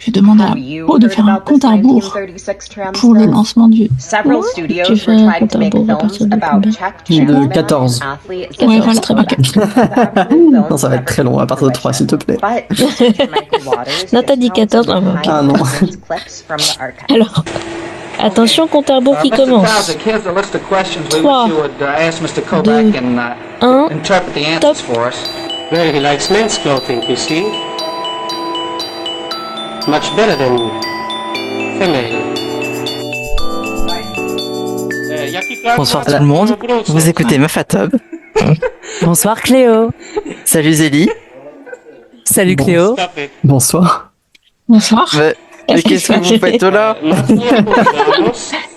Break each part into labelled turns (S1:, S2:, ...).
S1: Je demande à Pau de faire un compte à rebours pour le lancement du...
S2: Tu fais un compte à rebours à partir de combien?
S3: De 14.
S1: Ouais, voilà, très bien.
S3: Non, ça va être très long, à partir de 3, s'il te plaît.
S2: Non, t'as dit 14. Ah, bon, ok.
S3: Ah non.
S2: Alors, attention, compte à rebours qui commence. 3, 2, 1, top.
S4: Well, he likes men's clothing, you see. Much better than female.
S5: Bonsoir tout le monde, vous écoutez Meuf à Tub.
S6: Bonsoir Cléo.
S5: Salut Zélie.
S6: Salut Cléo.
S3: Bonsoir.
S1: Bonsoir.
S5: Mais qu'est-ce que vous faites là?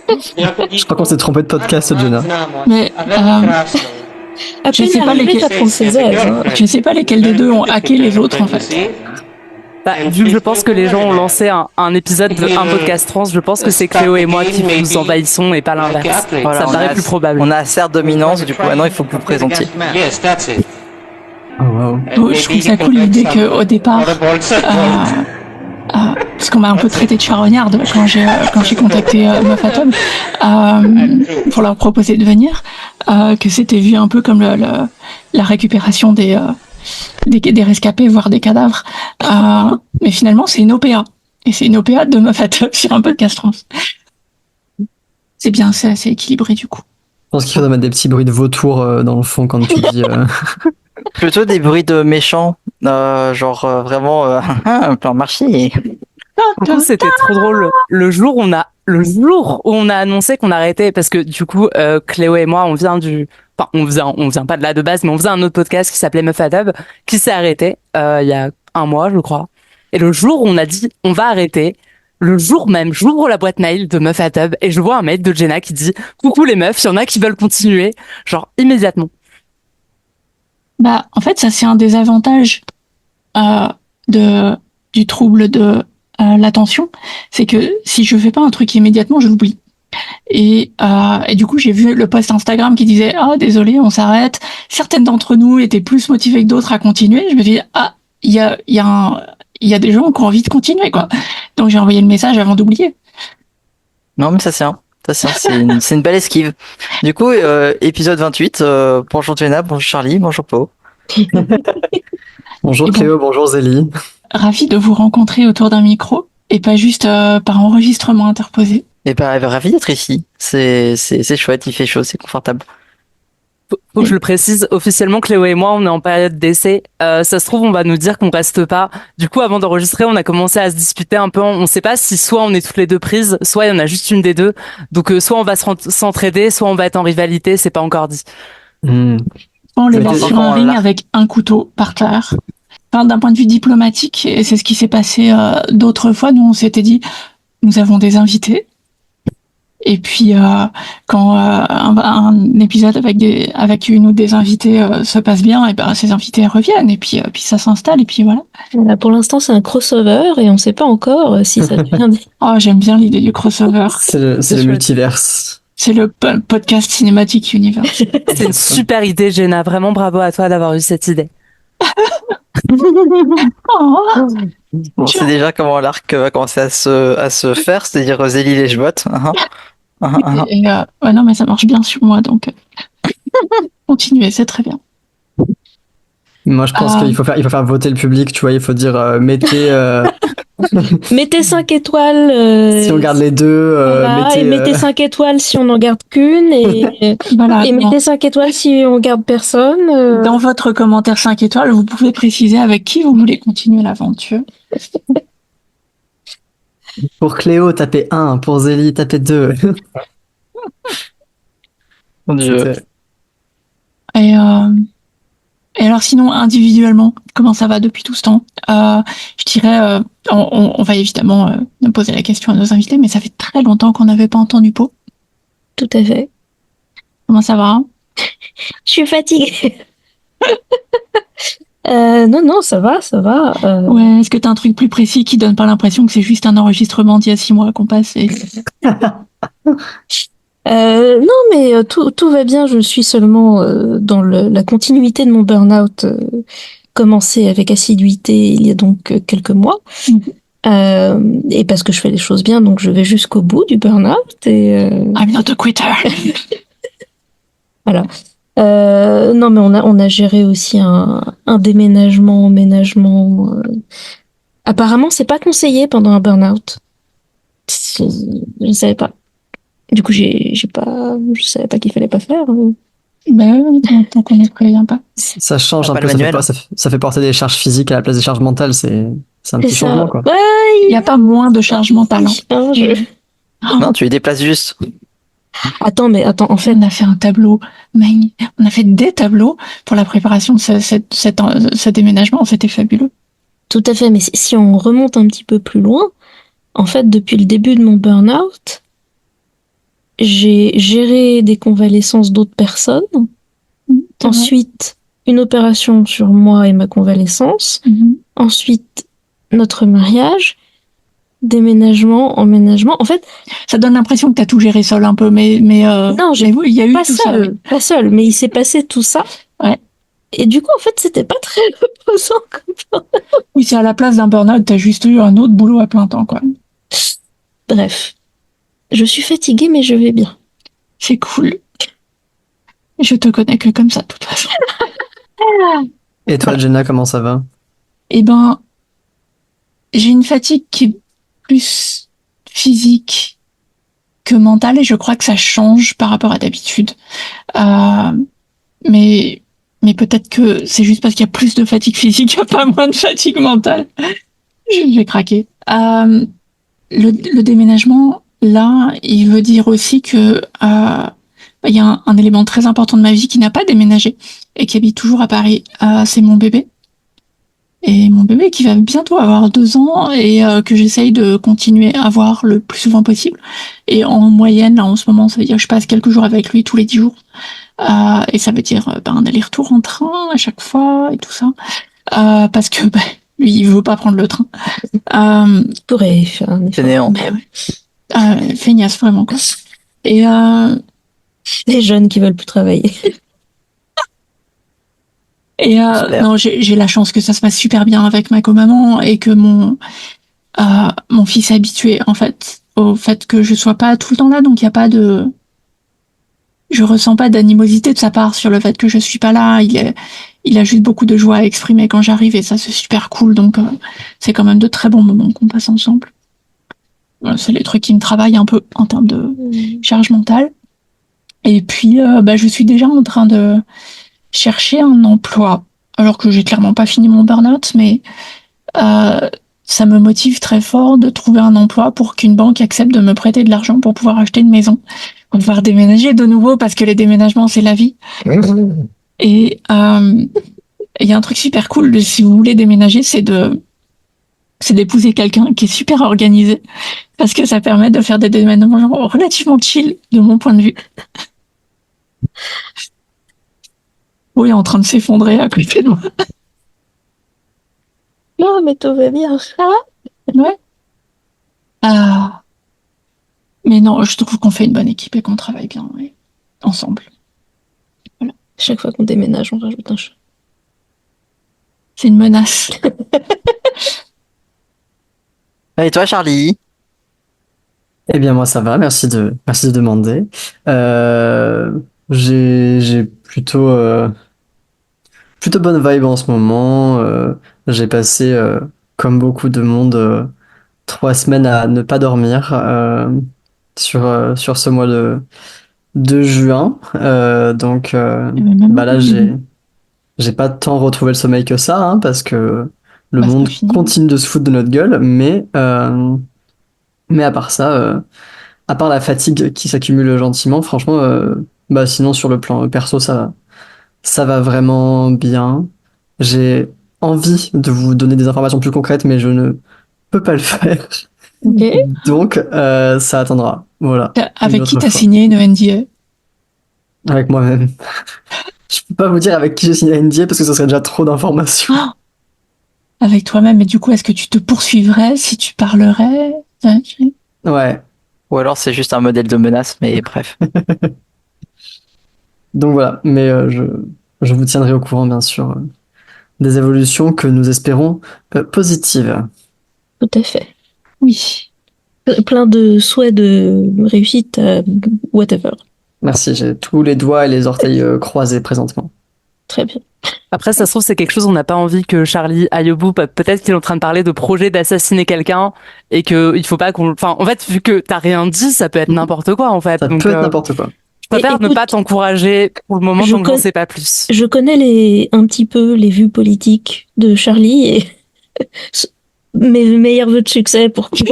S3: Je crois qu'on s'est trompé de podcast, Jenna.
S1: Mais
S2: Après,
S1: sais pas lesquels-
S2: ça prend ses aises. Hein.
S1: je sais pas lesquels des deux ont hacké les autres en fait.
S6: Bah, vu que je pense que les gens ont lancé un épisode d'un podcast trans, je pense que c'est Cléo et moi qui vous envahissons et pas l'inverse.
S5: Voilà,
S6: Ça me paraît plus probable.
S5: On a assez de dominance, du coup maintenant il faut que vous présentiez.
S4: Yes, that's it.
S3: Oh, wow.
S1: Je trouve ça cool l'idée qu'au départ, parce qu'on m'a un peu traité de charognarde quand j'ai contacté Meuf Atom pour leur proposer de venir, que c'était vu un peu comme la récupération des rescapés, voire des cadavres. Mais finalement, c'est une OPA. Et c'est une OPA de Meuf Atom sur un podcast trans. C'est bien, c'est assez équilibré du coup.
S3: Je pense qu'il faudrait mettre des petits bruits de vautour dans le fond quand tu dis...
S5: Plutôt des bruits de méchants, genre vraiment un plan marché.
S6: Du coup, c'était trop drôle. Le jour où on a annoncé qu'on arrêtait, parce que du coup, Cléo et moi, on vient pas de là de base, mais on faisait un autre podcast qui s'appelait Meuf à Tub, qui s'est arrêté il y a un mois, je crois. Et le jour où on a dit on va arrêter, le jour même, j'ouvre la boîte mail de Meuf à Tub et je vois un mail de Jenna qui dit coucou les meufs, il y en a qui veulent continuer, genre immédiatement.
S1: Bah, en fait, ça c'est un des avantages du trouble de l'attention, c'est que si je fais pas un truc immédiatement, je l'oublie. Et du coup, j'ai vu le post Instagram qui disait désolé, on s'arrête. Certaines d'entre nous étaient plus motivées que d'autres à continuer. Je me dis il y a des gens qui ont envie de continuer quoi. Donc j'ai envoyé le message avant d'oublier.
S5: Non mais ça c'est une belle esquive. Du coup, épisode 28, bonjour Jenna, bonjour Charlie, bonjour Pau.
S3: Bonjour Cléo, bonjour Zélie.
S1: Ravi de vous rencontrer autour d'un micro et pas juste par enregistrement interposé.
S5: Et bah ravi d'être ici, c'est chouette, il fait chaud, c'est confortable.
S6: Faut que je le précise, officiellement, Cléo et moi, on est en période d'essai. Ça se trouve, on va nous dire qu'on reste pas. Du coup, avant d'enregistrer, on a commencé à se disputer un peu. On sait pas si soit on est toutes les deux prises, soit il y en a juste une des deux. Donc, soit on va s'entraider, soit on va être en rivalité, c'est pas encore dit.
S1: On les met sur un ring avec un couteau par terre. Enfin, d'un point de vue diplomatique, et c'est ce qui s'est passé d'autres fois, nous on s'était dit, nous avons des invités. Et puis quand un épisode avec une ou des invités se passe bien, et ben ces invités reviennent et puis ça s'installe et puis voilà.
S2: Voilà, pour l'instant, c'est un crossover et on sait pas encore si ça devient.
S1: J'aime bien l'idée du crossover.
S3: C'est le multiverse.
S1: C'est le podcast cinématique universe.
S6: C'est une super idée, Jenna. Vraiment bravo à toi d'avoir eu cette idée.
S5: Bon, c'est déjà comment l'arc va commencer à se faire, c'est-à-dire Zélie les jebottes.
S1: Non mais ça marche bien sur moi donc continuez, c'est très bien.
S3: Moi je pense qu'il faut faire voter le public, tu vois, il faut dire
S2: mettez 5 étoiles
S3: si on garde les deux,
S2: voilà, mettez 5 étoiles si on n'en garde qu'une et voilà, et mettez 5 étoiles si on garde personne.
S1: Dans votre commentaire 5 étoiles, vous pouvez préciser avec qui vous voulez continuer l'aventure.
S3: Pour Cléo, tapez 1, pour Zélie, tapez 2.
S5: Mon Dieu.
S1: Et alors sinon, individuellement, comment ça va depuis tout ce temps? Je dirais, on va évidemment poser la question à nos invités, mais ça fait très longtemps qu'on n'avait pas entendu Pau.
S2: Tout à fait.
S1: Comment ça va?
S2: Je suis fatiguée. Non, ça va.
S1: Ouais, est-ce que t'as un truc plus précis qui donne pas l'impression que c'est juste un enregistrement d'il y a 6 mois qu'on passe
S2: Non, mais tout va bien. Je suis seulement dans la continuité de mon burn-out commencé avec assiduité il y a donc quelques mois. Et parce que je fais les choses bien, donc je vais jusqu'au bout du burn-out.
S1: I'm not a quitter.
S2: Voilà. Non, mais on a géré aussi un déménagement, emménagement. Apparemment, c'est pas conseillé pendant un burn-out. Je ne savais pas. Du coup, je savais pas qu'il fallait pas faire.
S1: Ben, tant qu'on ne prévient pas.
S3: Ça change
S5: T'as
S3: un
S5: pas
S3: peu,
S5: le manuel?
S3: ça fait porter des charges physiques à la place des charges mentales, c'est un
S2: C'est
S3: petit
S2: ça.
S3: changement, quoi.
S2: Ouais,
S1: Il n'y a pas moins de charge mentale.
S5: Non, tu les déplaces juste.
S2: Attends, en fait,
S1: On a fait un tableau, on a fait des tableaux pour la préparation de ce déménagement. C'était fabuleux.
S2: tout à fait. Mais si on remonte un petit peu plus loin, en fait, depuis le début de mon burn-out, j'ai géré des convalescences d'autres personnes. Ensuite, une opération sur moi et ma convalescence. Ensuite, notre mariage, déménagement, emménagement. En fait,
S1: ça donne l'impression que tu as tout géré seul un peu, mais
S2: non,
S1: il y a eu
S2: pas
S1: tout
S2: seul,
S1: ça. Oui.
S2: pas seul, mais il s'est passé tout ça.
S1: Ouais.
S2: Et du coup, en fait, c'était pas très reposant comme ça.
S1: Oui, c'est à la place d'un burn-out, t'as juste eu un autre boulot à plein temps, quoi.
S2: Bref, je suis fatiguée, mais je vais bien.
S1: C'est cool. Je te connais que comme ça, de toute façon.
S3: Et toi, Jenna, comment ça va?
S1: Eh ben, j'ai une fatigue qui est plus physique que mentale et je crois que ça change par rapport à d'habitude. Mais peut-être que c'est juste parce qu'il y a plus de fatigue physique, il n'y a pas moins de fatigue mentale. Je vais craquer. Le déménagement, là, il veut dire aussi que il y a un élément très important de ma vie qui n'a pas déménagé et qui habite toujours à Paris. C'est mon bébé. Et mon bébé qui va bientôt avoir 2 ans et que j'essaye de continuer à voir le plus souvent possible. Et en moyenne, là, en ce moment, ça veut dire que je passe quelques jours avec lui tous les 10 jours. Et ça veut dire un aller-retour en train à chaque fois et tout ça. Parce que lui, il veut pas prendre le train.
S2: Je pourrais faire un effort.
S5: C'est néant.
S1: Mais ouais. Feignasse, vraiment, quoi. Et
S2: Les jeunes qui veulent plus travailler.
S1: Et non, j'ai la chance que ça se passe super bien avec ma co-maman et que mon fils est habitué en fait au fait que je sois pas tout le temps là, donc il y a pas de, je ressens pas d'animosité de sa part sur le fait que je suis pas là. Il a juste beaucoup de joie à exprimer quand j'arrive et ça c'est super cool. Donc c'est quand même de très bons moments qu'on passe ensemble. Voilà, c'est les trucs qui me travaillent un peu en termes de charge mentale. Et puis je suis déjà en train de chercher un emploi, alors que j'ai clairement pas fini mon burn-out, mais ça me motive très fort de trouver un emploi pour qu'une banque accepte de me prêter de l'argent pour pouvoir acheter une maison, pour pouvoir déménager de nouveau, parce que les déménagements, c'est la vie. Et il y a un truc super cool, si vous voulez déménager, c'est d'épouser quelqu'un qui est super organisé, parce que ça permet de faire des déménagements relativement chill, de mon point de vue. Oui, en train de s'effondrer à côté de moi.
S2: Non, mais tout va bien.
S1: Ouais. Mais non, je trouve qu'on fait une bonne équipe et qu'on travaille bien ensemble. Voilà.
S2: Chaque fois qu'on déménage, on rajoute un chat.
S1: C'est une menace.
S5: Et toi, Charlie?
S3: Eh bien, moi, ça va. Merci de demander. J'ai plutôt bonne vibe en ce moment. J'ai passé, comme beaucoup de monde, 3 semaines à ne pas dormir sur ce mois de juin. Donc, là, j'ai pas tant retrouvé le sommeil que ça, hein, parce que le monde continue de se foutre de notre gueule. Mais à part ça, à part la fatigue qui s'accumule gentiment, franchement, sinon sur le plan perso, ça va vraiment bien. J'ai envie de vous donner des informations plus concrètes, mais je ne peux pas le faire.
S2: Ok.
S3: Donc, ça attendra. Voilà.
S1: Avec qui t'as signé une NDA?
S3: Avec moi-même. Je peux pas vous dire avec qui j'ai signé une NDA parce que ce serait déjà trop d'informations.
S1: Oh, avec toi-même, mais du coup, est-ce que tu te poursuivrais si tu parlerais?
S3: Ouais.
S5: Ou alors c'est juste un modèle de menace, mais bref.
S3: Donc voilà, mais je vous tiendrai au courant, bien sûr, des évolutions que nous espérons positives.
S2: Tout à fait.
S1: Oui.
S2: Plein de souhaits de réussite, whatever.
S3: Merci, j'ai tous les doigts et les orteils croisés présentement.
S2: Très bien.
S6: Après, ça se trouve, c'est quelque chose, on n'a pas envie que Charlie aille au bout. Peut-être qu'il est en train de parler de projet d'assassiner quelqu'un et que il faut pas qu'on. Enfin, en fait, vu que t'as rien dit, ça peut être n'importe quoi, en fait.
S3: Ça
S6: Donc,
S3: peut être n'importe quoi.
S6: je préfère ne pas t'encourager pour le moment tant que j'en sais pas plus.
S2: Je connais un petit peu les vues politiques de Charlie et mes meilleurs vœux de succès pour qu'il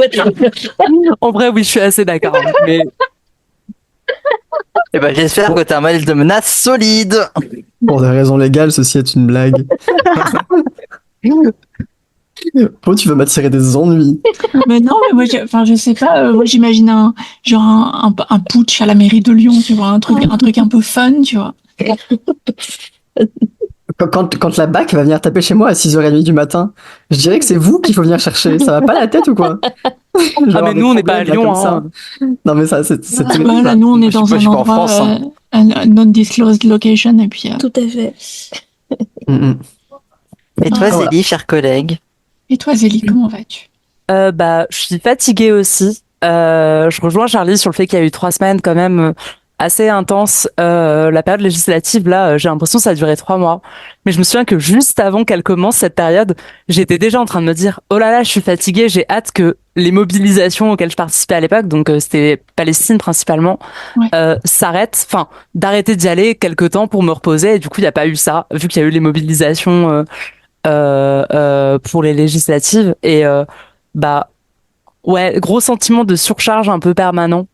S6: En vrai, oui, je suis assez d'accord. Mais
S5: Et ben, j'espère que t'as un mail de menace solide.
S3: Pour des raisons légales, ceci est une blague. Oh, tu veux m'attirer des ennuis.
S1: Mais non, mais moi, je sais pas. Moi, j'imagine un putsch à la mairie de Lyon, tu vois, un truc un peu fun, tu vois.
S3: Quand la BAC va venir taper chez moi à 6h30 du matin, je dirais que c'est vous qu'il faut venir chercher. Ça va pas la tête ou quoi?
S6: ah, mais nous, on n'est pas à Lyon, hein.
S3: Non, mais ça, c'est
S1: Bah, là, nous, on est dans
S5: je
S1: un
S5: suis pas en
S1: endroit,
S5: France, hein.
S1: un non-disclosed location, et puis.
S2: Tout à fait.
S5: Et toi,
S3: Voilà.
S5: Zélie, chère collègue?
S1: Et toi, Zélie, comment vas-tu?
S6: Bah, je suis fatiguée aussi. Je rejoins Charlie sur le fait qu'il y a eu 3 semaines quand même assez intenses. La période législative, là, j'ai l'impression que ça a duré 3 mois. Mais je me souviens que juste avant qu'elle commence cette période, j'étais déjà en train de me dire, oh là là, je suis fatiguée, j'ai hâte que les mobilisations auxquelles je participais à l'époque, donc c'était Palestine principalement,
S1: Ouais.
S6: s'arrêtent. Enfin, d'arrêter d'y aller quelque temps pour me reposer. Et du coup, il n'y a pas eu ça, vu qu'il y a eu les mobilisations pour les législatives. Et bah ouais, gros sentiment de surcharge un peu permanent.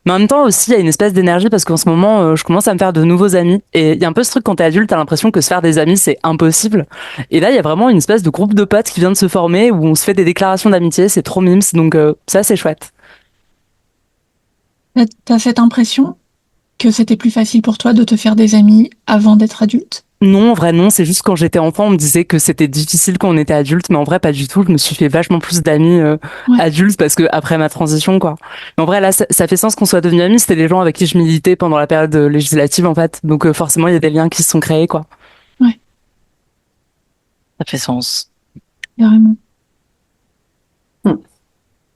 S6: Mais en même temps aussi, il y a une espèce d'énergie parce qu'en ce moment, je commence à me faire de nouveaux amis. Et il y a un peu ce truc quand t'es adulte, t'as l'impression que se faire des amis, c'est impossible. Et là, il y a vraiment une espèce de groupe de potes qui vient de se former où on se fait des déclarations d'amitié, c'est trop mimes. Donc ça, c'est chouette.
S1: T'as cette impression que c'était plus facile pour toi de te faire des amis avant d'être adulte?
S6: Non, en vrai, non. C'est juste quand j'étais enfant, on me disait que c'était difficile quand on était adulte, mais en vrai, pas du tout. Je me suis fait vachement plus d'amis adultes parce que après ma transition, quoi. Mais en vrai, là, ça fait sens qu'on soit devenus amis. C'était les gens avec qui je militais pendant la période législative, en fait. Donc forcément, il y a des liens qui se sont créés, quoi.
S1: Ouais,
S5: Ça fait sens.
S1: carrément.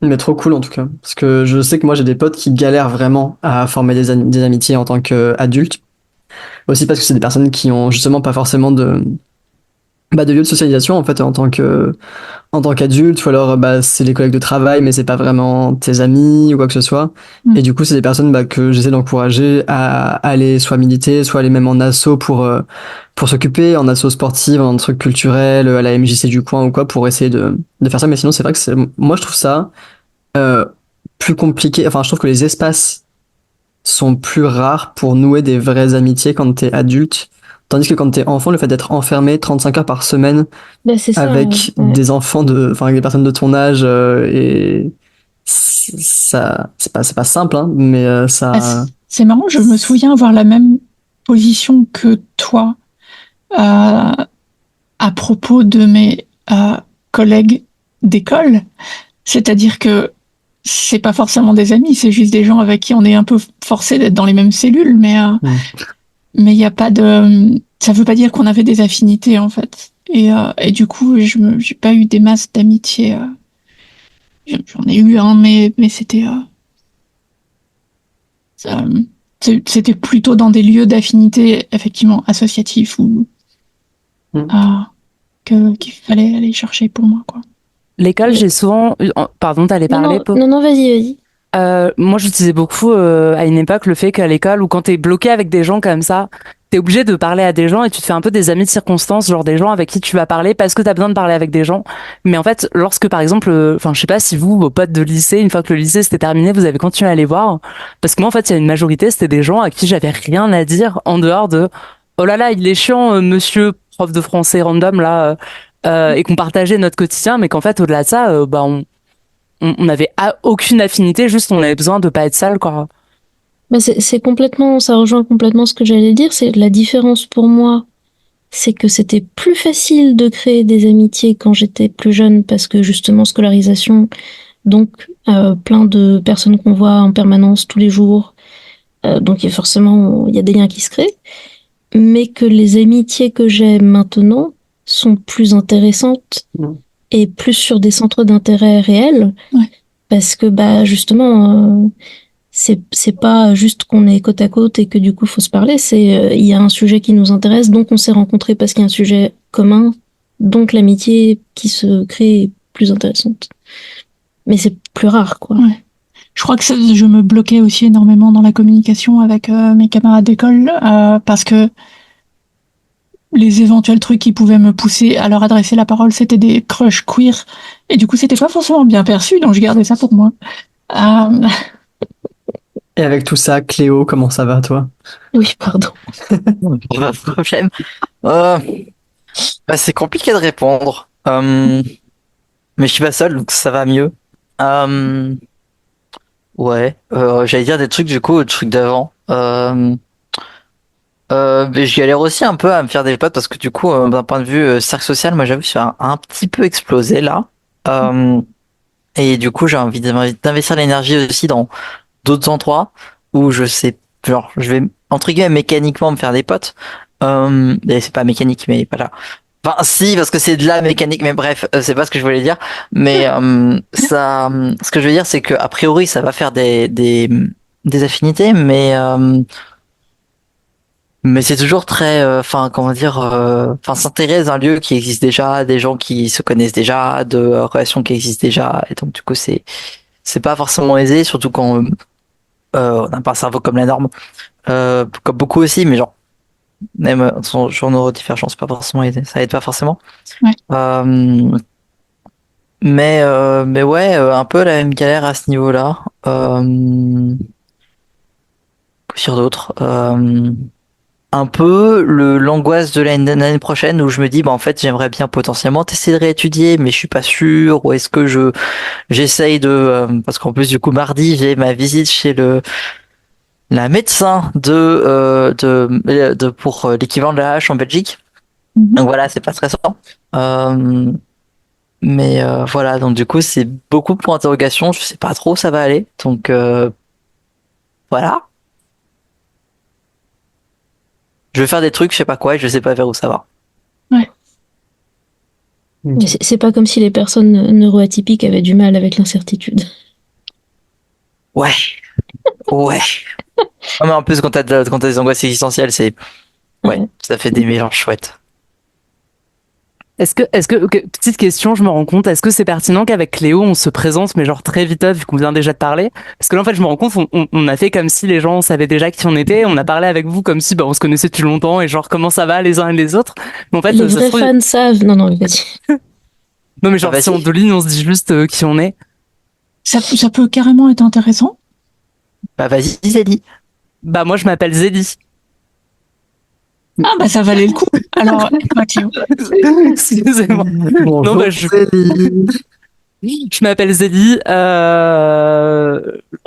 S3: Mais trop cool en tout cas. Parce que je sais que moi j'ai des potes qui galèrent vraiment à former des amitiés en tant qu'adultes. Aussi parce que c'est des personnes qui ont justement pas forcément de lieu de socialisation en fait en tant qu'adulte, ou alors c'est les collègues de travail mais c'est pas vraiment tes amis ou quoi que ce soit. Et du coup c'est des personnes que j'essaie d'encourager à aller soit militer, soit aller même en asso pour s'occuper, en asso sportive, en trucs culturels, à la MJC du coin ou quoi, pour essayer de faire ça. Mais sinon c'est vrai que moi je trouve ça plus compliqué. Enfin, je trouve que les espaces sont plus rares pour nouer des vraies amitiés quand t'es adulte. Tandis que quand t'es enfant, le fait d'être enfermé 35 heures par semaine
S2: C'est ça,
S3: avec des enfants avec des personnes de ton âge, et ça, c'est pas simple, hein, mais ça.
S1: C'est marrant, je me souviens avoir la même position que toi à propos de mes collègues d'école. C'est-à-dire que c'est pas forcément des amis, c'est juste des gens avec qui on est un peu forcé d'être dans les mêmes cellules, mais il y a pas de, ça veut pas dire qu'on avait des affinités en fait. Et du coup, j'ai pas eu des masses d'amitié. J'en ai eu un, mais c'était c'était plutôt dans des lieux d'affinité effectivement associatifs ou qu'il fallait aller chercher pour moi, quoi.
S6: L'école, j'ai souvent... Pardon, t'allais parler, Pau?
S2: Non, vas-y.
S6: Moi, j'utilisais beaucoup à une époque le fait qu'à l'école, ou quand t'es bloqué avec des gens comme ça, t'es obligé de parler à des gens et tu te fais un peu des amis de circonstance, genre des gens avec qui tu vas parler parce que t'as besoin de parler avec des gens. Mais en fait, lorsque par exemple, enfin, je sais pas si vous, vos potes de lycée, une fois que le lycée c'était terminé, vous avez continué à les voir. Parce que moi, en fait, il y a une majorité, c'était des gens à qui j'avais rien à dire en dehors de oh là là, il est chiant, monsieur prof de français random là, et qu'on partageait notre quotidien, mais qu'en fait, au-delà de ça, on n'avait aucune affinité, juste on avait besoin de pas être sale, quoi.
S2: C'est complètement, ça rejoint complètement ce que j'allais dire. C'est la différence pour moi, c'est que c'était plus facile de créer des amitiés quand j'étais plus jeune parce que justement scolarisation, donc plein de personnes qu'on voit en permanence tous les jours, donc forcément il y a des liens qui se créent, mais que les amitiés que j'ai maintenant sont plus intéressantes et plus sur des centres d'intérêt réels.
S1: Ouais.
S2: Parce que, justement, c'est pas juste qu'on est côte à côte et que du coup, faut se parler. Il y a un sujet qui nous intéresse, donc on s'est rencontrés parce qu'il y a un sujet commun, donc l'amitié qui se crée est plus intéressante. Mais c'est plus rare, quoi.
S1: Ouais. Je crois que je me bloquais aussi énormément dans la communication avec mes camarades d'école parce que les éventuels trucs qui pouvaient me pousser à leur adresser la parole, c'était des crushs queer. Et du coup, c'était pas forcément bien perçu, donc je gardais ça pour moi.
S3: Et avec tout ça, Cléo, comment ça va, toi?
S2: Oui, pardon.
S5: Pas de problème. C'est compliqué de répondre. Mais je suis pas seul, donc ça va mieux. Ouais, j'allais dire des trucs du coup, le truc d'avant. Mais je galère aussi un peu à me faire des potes parce que du coup, d'un point de vue cercle social, moi j'avoue, je suis un petit peu explosé là. Et du coup, j'ai envie d'investir l'énergie aussi dans d'autres endroits où je sais, genre, je vais entre guillemets mécaniquement me faire des potes. Et c'est pas mécanique, mais pas là. Enfin, si, parce que c'est de la mécanique, mais bref, c'est pas ce que je voulais dire. Mais ce que je veux dire, c'est que a priori, ça va faire des affinités, mais c'est toujours très, enfin, comment dire, enfin, s'intéresser à un lieu qui existe déjà, des gens qui se connaissent déjà, de relations qui existent déjà, et donc du coup, c'est pas forcément aisé, surtout quand on n'a pas un cerveau comme la norme, comme beaucoup aussi, mais genre même son genre neurodivergence, pas forcément aidé, ça aide pas forcément.
S1: Ouais.
S5: Mais ouais, un peu la même galère à ce niveau-là. Sur d'autres. Un peu l'angoisse de l'année prochaine où je me dis bah en fait j'aimerais bien potentiellement tester de réétudier mais je suis pas sûr ou est-ce que j'essaye de parce qu'en plus du coup mardi j'ai ma visite chez la médecin de pour l'équivalent de la H en Belgique. Donc voilà, c'est pas stressant. Mais voilà, donc du coup c'est beaucoup de points d'interrogation, je sais pas trop où ça va aller. Donc voilà. Je vais faire des trucs, je sais pas quoi, et je sais pas vers où ça va.
S1: Ouais.
S2: Mais c'est pas comme si les personnes neuroatypiques avaient du mal avec l'incertitude.
S5: Ouais. Ouais. Non, mais en plus, quand t'as des angoisses existentielles, ouais, ça fait des mélanges chouettes.
S6: Petite question, je me rends compte, est-ce que c'est pertinent qu'avec Cléo, on se présente, mais genre très vite, vu qu'on vient déjà de parler? Parce que là, en fait, je me rends compte, on a fait comme si les gens savaient déjà qui on était, on a parlé avec vous comme si, on se connaissait depuis longtemps, et genre, comment ça va les uns et les autres? Mais en fait,
S2: les vrais fans savent. Non, vas-y.
S6: Non, mais genre, si on devine, on se dit juste qui on est.
S1: Ça peut carrément être intéressant.
S5: Bah, vas-y, Zélie.
S6: Bah, moi, je m'appelle Zélie.
S1: Ah, bah, ça valait le coup. Alors, Mathieu.
S6: Excusez-moi.
S3: Bonjour,
S6: Non,
S3: Zélie.
S6: Je m'appelle Zélie. En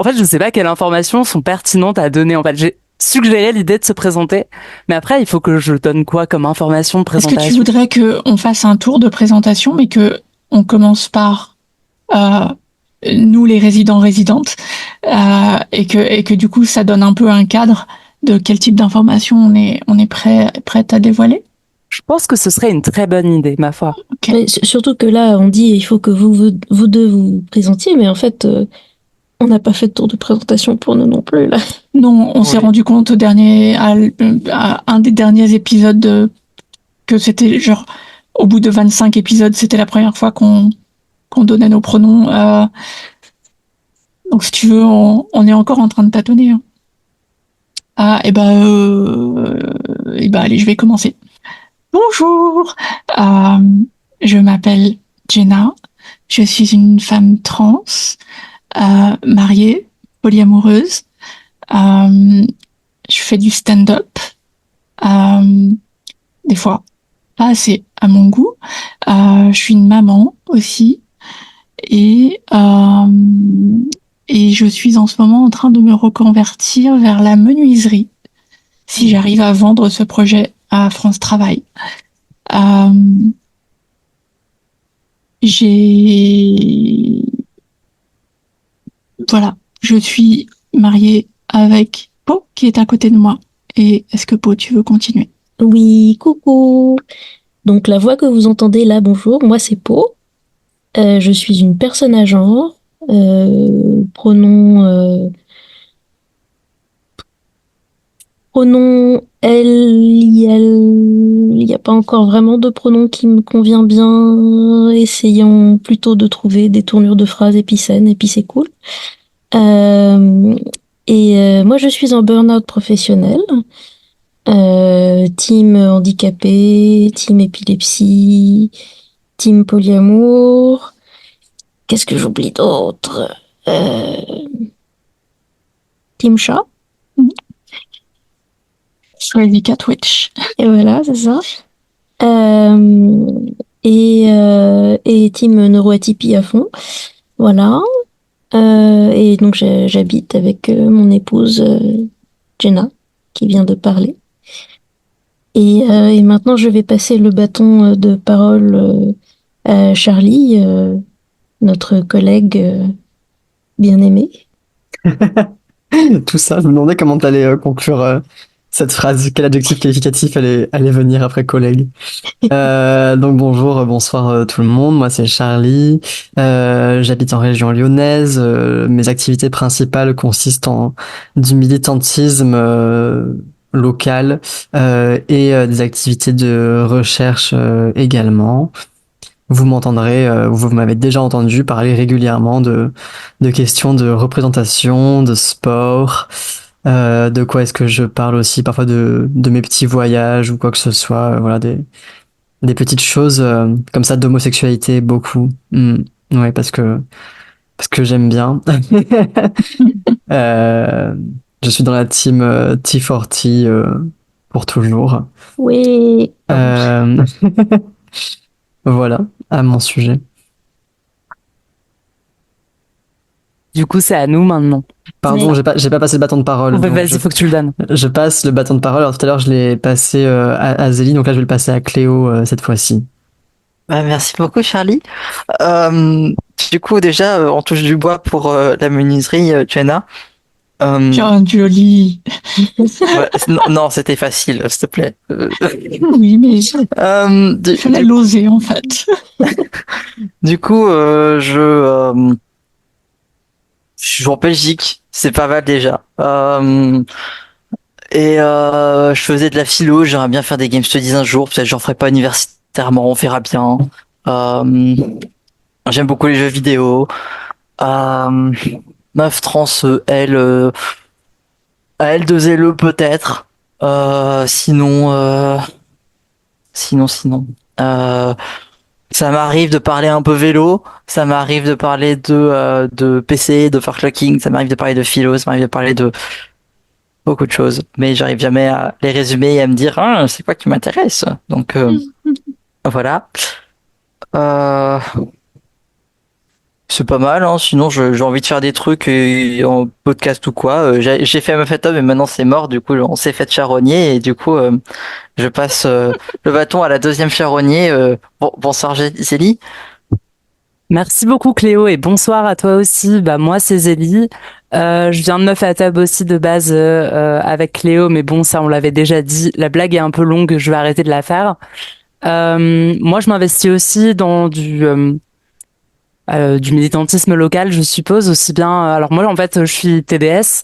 S6: fait, je ne sais pas quelles informations sont pertinentes à donner. En fait, j'ai suggéré l'idée de se présenter, mais après, il faut que je donne quoi comme information de présentation?
S1: Est-ce que tu voudrais qu'on fasse un tour de présentation, mais que on commence par nous, les résidents-résidentes, et que du coup, ça donne un peu un cadre de quel type d'informations on est prête à dévoiler?
S6: Je pense que ce serait une très bonne idée, ma foi.
S2: Okay. Surtout que là, on dit il faut que vous deux vous présentiez, mais en fait, on n'a pas fait de tour de présentation pour nous non plus, là.
S1: Non, on s'est rendu compte à un des derniers épisodes que c'était genre, au bout de 25 épisodes, c'était la première fois qu'on donnait nos pronoms. Donc si tu veux, on est encore en train de tâtonner. Hein. Et allez, je vais commencer. Bonjour, je m'appelle Jenna, je suis une femme trans, mariée, polyamoureuse. Je fais du stand-up, des fois pas assez à mon goût. Je suis une maman aussi, et je suis en ce moment en train de me reconvertir vers la menuiserie, si j'arrive à vendre ce projet à France Travail. Voilà, je suis mariée avec Po qui est à côté de moi. Et est-ce que Po, tu veux continuer?
S2: Oui, coucou. Donc la voix que vous entendez là, bonjour, moi c'est Po. Je suis une personne à genre. Pronom pronom elle, il n'y a pas encore vraiment de pronom qui me convient bien. Essayons plutôt de trouver des tournures de phrases épicènes, et puis c'est cool. Moi, je suis en burn-out professionnel. Team handicapé, team épilepsie, team polyamour. Qu'est-ce que j'oublie d'autre? Team chat.
S1: Crazy Cat Witch.
S2: Et voilà, c'est ça. Et team neuroatypie à fond. Voilà. Et donc j'habite avec mon épouse Jenna, qui vient de parler. Et maintenant, je vais passer le bâton de parole à Charlie, notre collègue bien-aimé.
S3: Tout ça, je me demandais comment tu allais conclure cette phrase. Quel adjectif qualificatif allait venir après collègue. Donc bonjour, bonsoir tout le monde. Moi c'est Charlie. J'habite en région lyonnaise. Mes activités principales consistent en du militantisme local et des activités de recherche également. Vous m'entendrez, vous m'avez déjà entendu parler régulièrement de questions de représentation, de sport, de quoi est-ce que je parle aussi parfois de mes petits voyages ou quoi que ce soit, voilà des petites choses comme ça d'homosexualité beaucoup. Ouais, parce que j'aime bien. Je suis dans la team T40 pour toujours.
S2: Oui.
S3: Voilà, à mon sujet.
S6: Du coup, c'est à nous maintenant.
S3: Pardon, j'ai pas passé le bâton de parole.
S6: Vas-y, faut que tu le donnes.
S3: Je passe le bâton de parole. Alors tout à l'heure, je l'ai passé à Zélie, donc là, je vais le passer à Cléo cette fois-ci.
S5: Bah, merci beaucoup, Charlie. Du coup, déjà, on touche du bois pour la menuiserie, Jenna.
S1: John, joli.
S5: Ouais, non, c'était facile, s'il te plaît.
S1: Oui, mais il fallait l'oser, en fait.
S5: Du coup, je suis en Belgique, c'est pas mal déjà. Je faisais de la philo, j'aimerais bien faire des game studies un jour, peut-être j'en ferai pas universitairement, on verra bien. J'aime beaucoup les jeux vidéo. Meuf trans, elle, L2LE peut-être. Sinon. Ça m'arrive de parler un peu vélo, ça m'arrive de parler de PC, de farclocking, ça m'arrive de parler de philo, ça m'arrive de parler de beaucoup de choses, mais j'arrive jamais à les résumer et à me dire c'est quoi qui m'intéresse. Donc voilà. C'est pas mal, hein. Sinon j'ai envie de faire des trucs en podcast ou quoi. J'ai fait Meuf Atom et maintenant c'est mort, du coup on s'est fait charognée et du coup je passe le bâton à la deuxième charognée. Bonsoir Zélie.
S6: Merci beaucoup Cléo et bonsoir à toi aussi. Bah moi c'est Zélie. Je viens de Meuf à Table aussi de base avec Cléo, mais bon ça on l'avait déjà dit. La blague est un peu longue, je vais arrêter de la faire. Moi je m'investis aussi dans du militantisme local, je suppose aussi bien. Alors moi en fait je suis TDS,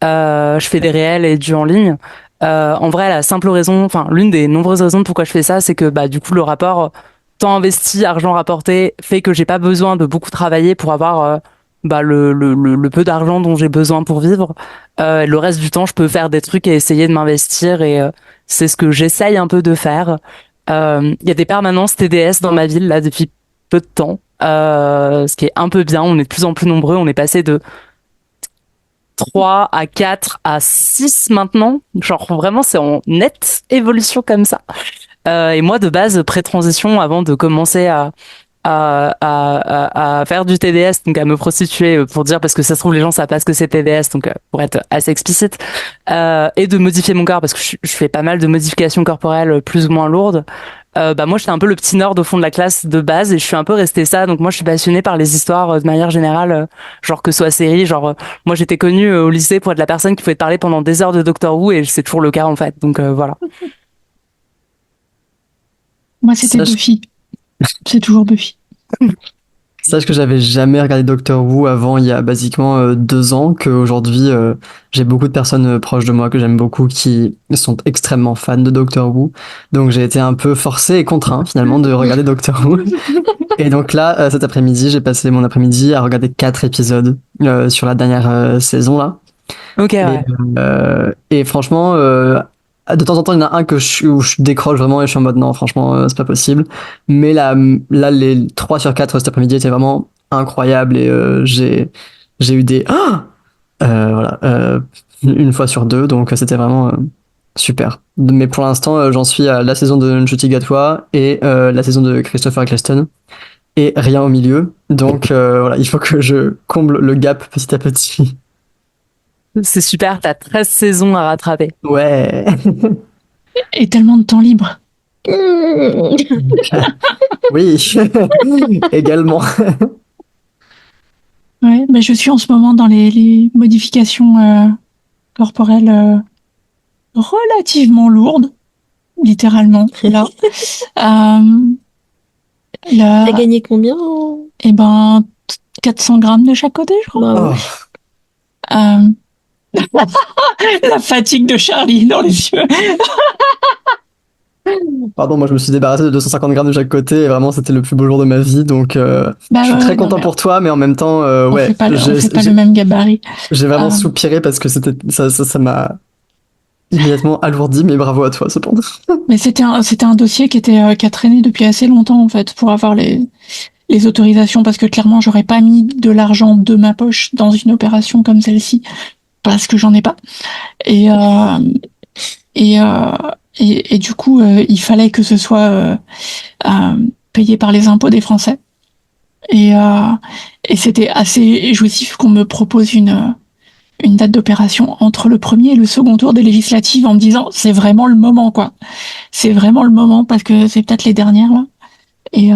S6: je fais des réels et du en ligne. En vrai la simple raison, enfin l'une des nombreuses raisons de pourquoi je fais ça, c'est que bah du coup le rapport temps investi, argent rapporté fait que j'ai pas besoin de beaucoup travailler pour avoir le peu d'argent dont j'ai besoin pour vivre. Le reste du temps, je peux faire des trucs et essayer de m'investir et c'est ce que j'essaye un peu de faire. Il y a des permanences TDS dans ma ville là depuis peu de temps, ce qui est un peu bien. On est de plus en plus nombreux. On est passé de 3 à 4 à 6 maintenant. Genre vraiment, c'est en nette évolution comme ça. Et moi, de base, pré-transition, avant de commencer à faire du TDS, donc à me prostituer pour dire, parce que ça se trouve, les gens savent pas ce que c'est TDS, donc pour être assez explicite, et de modifier mon corps, parce que je fais pas mal de modifications corporelles plus ou moins lourdes. Moi, j'étais un peu le petit nerd au fond de la classe de base et je suis un peu resté ça. Donc moi, je suis passionnée par les histoires de manière générale, genre que ce soit série. Genre, moi, j'étais connue au lycée pour être la personne qui pouvait te parler pendant des heures de Doctor Who et c'est toujours le cas en fait. Donc voilà.
S1: Moi, c'était Buffy. C'est toujours Buffy.
S3: Sache que j'avais jamais regardé Doctor Who avant il y a basiquement 2 ans, qu'aujourd'hui j'ai beaucoup de personnes proches de moi que j'aime beaucoup qui sont extrêmement fans de Doctor Who. Donc j'ai été un peu forcé et contraint finalement de regarder Doctor Who. Et donc là, cet après-midi, j'ai passé mon après-midi à regarder 4 épisodes sur la dernière saison là.
S6: Ok, ouais.
S3: Et franchement, de temps en temps, il y en a un où je décroche vraiment et je suis en mode non, franchement, c'est pas possible. Mais là, les 3 sur 4 cet après-midi étaient vraiment incroyables et j'ai eu des voilà, une fois sur deux, donc c'était vraiment super. Mais pour l'instant, j'en suis à la saison de Ncuti Gatwa et la saison de Christopher Eccleston et rien au milieu. Donc voilà, il faut que je comble le gap petit à petit.
S6: C'est super, t'as 13 saisons à rattraper.
S3: Ouais.
S1: Et tellement de temps libre.
S3: Oui, également.
S1: Ouais, je suis en ce moment dans les modifications corporelles relativement lourdes, littéralement. Là,
S2: T'as gagné combien?
S1: 400 grammes de chaque côté, je crois.
S2: Bah,
S3: Oh.
S1: La fatigue de Charlie dans les yeux.
S3: Pardon, moi je me suis débarrassé de 250 grammes de chaque côté et vraiment c'était le plus beau jour de ma vie, donc je suis très content pour toi, mais en même temps,
S1: on
S3: ouais,
S1: fait pas le même gabarit.
S3: J'ai vraiment soupiré parce que ça m'a immédiatement alourdi, mais bravo à toi cependant.
S1: Mais c'était un dossier qui a traîné depuis assez longtemps en fait pour avoir les autorisations, parce que clairement j'aurais pas mis de l'argent de ma poche dans une opération comme celle-ci parce que j'en ai pas. Et du coup, il fallait que ce soit payé par les impôts des Français. Et c'était assez jouissif qu'on me propose une date d'opération entre le premier et le second tour des législatives en me disant c'est vraiment le moment, quoi. C'est vraiment le moment parce que c'est peut-être les dernières là. Et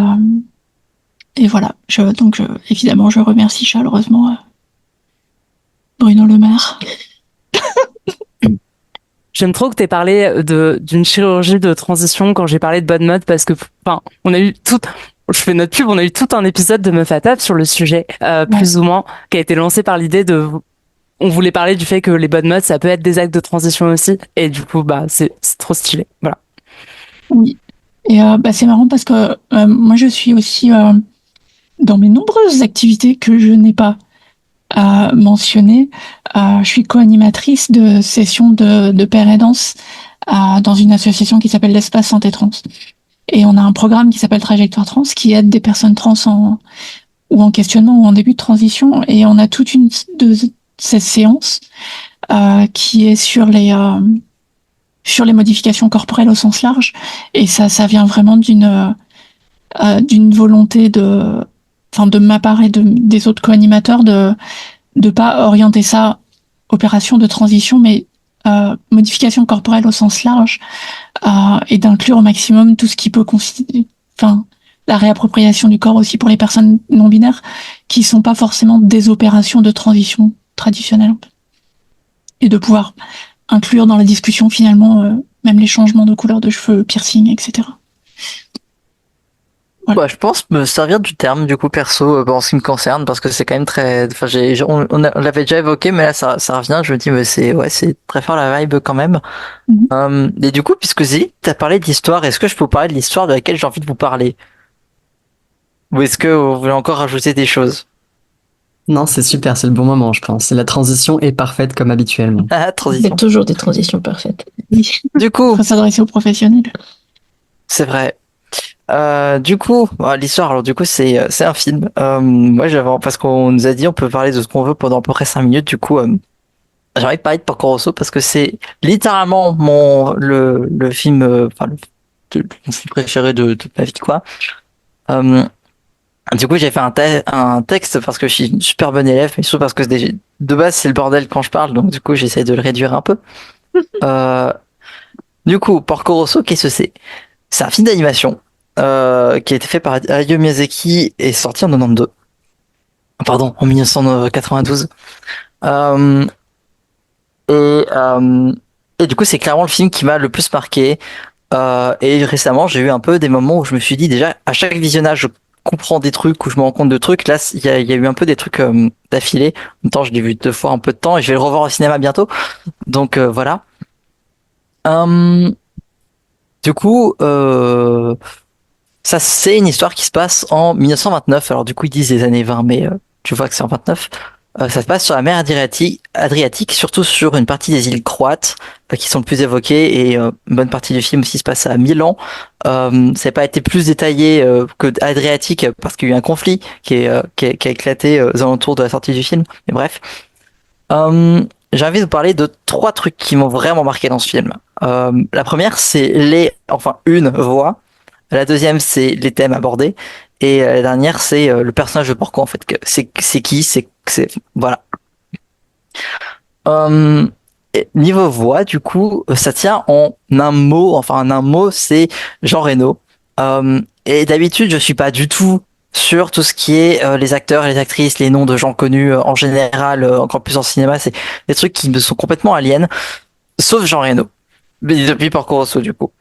S1: voilà. Donc évidemment, je remercie chaleureusement Bruno Le Maire.
S6: J'aime trop que t'aies parlé d'une chirurgie de transition quand j'ai parlé de bonne mode, parce que, enfin, je fais notre pub, on a eu tout un épisode de Meuf à table sur le sujet, plus ou moins, qui a été lancé par l'idée on voulait parler du fait que les bonnes modes, ça peut être des actes de transition aussi, et du coup, c'est trop stylé, voilà.
S1: Oui. Et c'est marrant parce que moi, je suis aussi dans mes nombreuses activités que je n'ai pas mentionnées. Je suis co-animatrice de sessions de paire et danse dans une association qui s'appelle l'Espace Santé Trans. Et on a un programme qui s'appelle Trajectoire Trans qui aide des personnes trans ou en questionnement ou en début de transition. Et on a toute une de ces séances qui est sur les modifications corporelles au sens large. Et ça vient vraiment d'une volonté de ma part et des autres co-animateurs de pas orienter ça opération de transition, mais modification corporelle au sens large, et d'inclure au maximum tout ce qui peut la réappropriation du corps aussi pour les personnes non binaires qui sont pas forcément des opérations de transition traditionnelles, et de pouvoir inclure dans la discussion finalement même les changements de couleur de cheveux, piercing, etc.
S5: Voilà. Je pense me servir du terme du coup perso en ce qui me concerne, parce que c'est quand même très, enfin on l'avait déjà évoqué, mais là ça revient. Je me dis mais c'est très fort la vibe quand même. Et du coup, puisque t'as parlé d'histoire, est-ce que je peux vous parler de l'histoire de laquelle j'ai envie de vous parler, ou est-ce que vous voulez encore rajouter des choses?
S3: Non, c'est super, c'est le bon moment, je pense. La transition est parfaite comme habituellement.
S5: Transition.
S2: Il y a toujours des transitions parfaites.
S5: Du coup,
S1: faut s'adresser aux professionnels.
S5: C'est vrai. Du coup, l'histoire, alors du coup, c'est un film. Moi, parce qu'on nous a dit on peut parler de ce qu'on veut pendant à peu près 5 minutes. Du coup, j'ai envie de parler de Porco Rosso parce que c'est littéralement le film, mon film préféré de ma vie, quoi. Du coup, j'ai fait un texte parce que je suis une super bonne élève, mais surtout parce que de base c'est le bordel quand je parle, donc du coup j'essaie de le réduire un peu. Du coup, Porco Rosso, qu'est-ce que c'est? C'est un film d'animation qui a été fait par Hayao Miyazaki et sorti en 92. Pardon, en 1992. Et du coup, c'est clairement le film qui m'a le plus marqué. Et récemment, j'ai eu un peu des moments où je me suis dit déjà, à chaque visionnage, je comprends des trucs, où je me rends compte de trucs. Là, il y a eu un peu des trucs d'affilée. En même temps, je l'ai vu 2 fois un peu de temps et je vais le revoir au cinéma bientôt. Donc voilà. Du coup, ça c'est une histoire qui se passe en 1929. Alors du coup, ils disent les années 20, mais tu vois que c'est en 29. Ça se passe sur la mer Adriatique, surtout sur une partie des îles croates qui sont le plus évoquées, et une bonne partie du film aussi se passe à Milan. Ça n'a pas été plus détaillé que Adriatique parce qu'il y a eu un conflit qui a éclaté aux alentours de la sortie du film. Mais bref, j'ai envie de vous parler de 3 trucs qui m'ont vraiment marqué dans ce film. La première, c'est une voix. La deuxième, c'est les thèmes abordés. Et la dernière, c'est le personnage de Porco, en fait. Voilà. Niveau voix, du coup, ça tient en un mot. Enfin, en un mot, c'est Jean Reno. Et d'habitude, je suis pas du tout sur tout ce qui est les acteurs et les actrices, les noms de gens connus en général, encore plus en cinéma. C'est des trucs qui me sont complètement aliens. Sauf Jean Reno. Mais depuis Porco Rosso, du coup.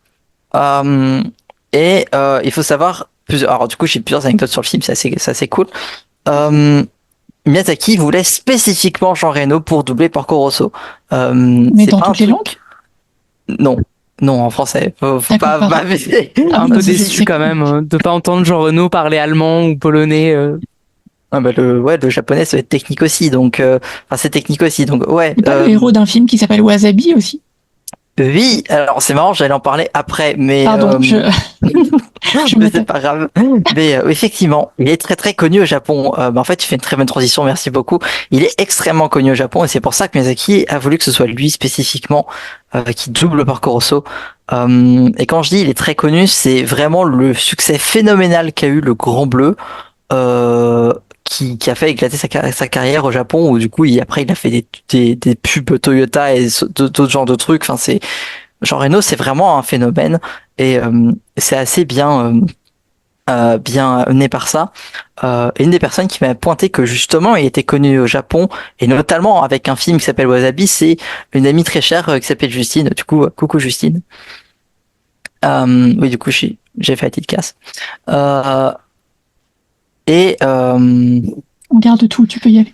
S5: Il faut savoir alors du coup j'ai plusieurs anecdotes sur le film, c'est assez cool. Miyazaki voulait spécifiquement Jean Reno pour doubler Porco Rosso.
S1: Mais dans toutes les langues?
S5: Non, en français. Faut pas m'amuser.
S6: Un peu déçu quand même de pas entendre Jean Reno parler allemand ou polonais.
S5: Le japonais ça va être technique aussi, donc c'est technique aussi, donc ouais.
S1: C'est pas le héros d'un film qui s'appelle Wasabi aussi?
S5: Oui, alors c'est marrant, j'allais en parler après, mais
S1: pardon,
S5: mais c'est pas grave. Mais effectivement, il est très très connu au Japon. En fait, tu fais une très bonne transition, merci beaucoup. Il est extrêmement connu au Japon et c'est pour ça que Miyazaki a voulu que ce soit lui spécifiquement qui double Porco Rosso. Et quand je dis il est très connu, c'est vraiment le succès phénoménal qu'a eu le Grand Bleu. Qui a fait éclater sa carrière au Japon, où du coup après il a fait des pubs Toyota et d'autres genres de trucs. Enfin, c'est Jean Reno, c'est vraiment un phénomène, et c'est assez bien né par ça. Et une des personnes qui m'a pointé que justement il était connu au Japon, et notamment avec un film qui s'appelle Wasabi, c'est une amie très chère qui s'appelle Justine. Du coup, coucou Justine. Oui, du coup j'ai fait la petite casse.
S1: On garde tout, tu peux y aller.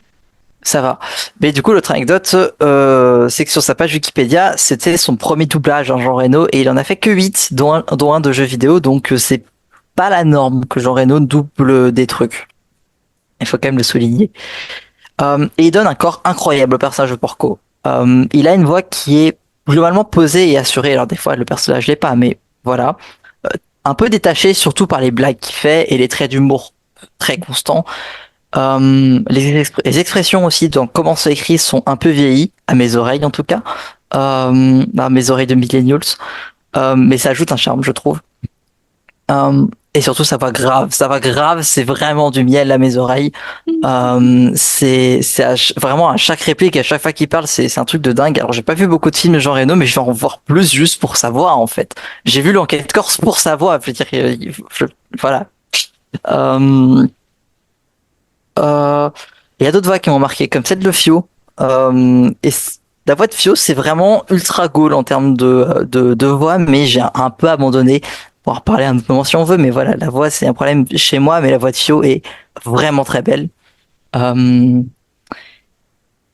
S5: Ça va. Mais du coup, l'autre anecdote, c'est que sur sa page Wikipédia, c'était son premier doublage, Jean Reno, et il en a fait que 8, dont un de jeux vidéo, donc c'est pas la norme que Jean Reno double des trucs. Il faut quand même le souligner. Et il donne un corps incroyable au personnage de Porco. Il a une voix qui est globalement posée et assurée. Alors des fois, le personnage l'est pas, mais voilà. Un peu détaché, surtout par les blagues qu'il fait et les traits d'humour très constants. Les expressions aussi dans comment c'est écrit sont un peu vieillies, à mes oreilles en tout cas, à mes oreilles de millennials, mais ça ajoute un charme, je trouve. Et surtout sa voix grave, c'est vraiment du miel à mes oreilles. C'est vraiment à chaque réplique, à chaque fois qu'il parle, c'est un truc de dingue. Alors j'ai pas vu beaucoup de films de Jean Reno, mais je vais en voir plus juste pour sa voix en fait. J'ai vu l'Enquête Corse pour sa voix, je veux dire, voilà. Il y a d'autres voix qui m'ont marqué, comme celle de Fio. La voix de Fio, c'est vraiment ultra cool en termes de voix, mais j'ai un peu abandonné. On va en reparler un autre moment si on veut, mais voilà, la voix, c'est un problème chez moi, mais la voix de Fio est vraiment très belle.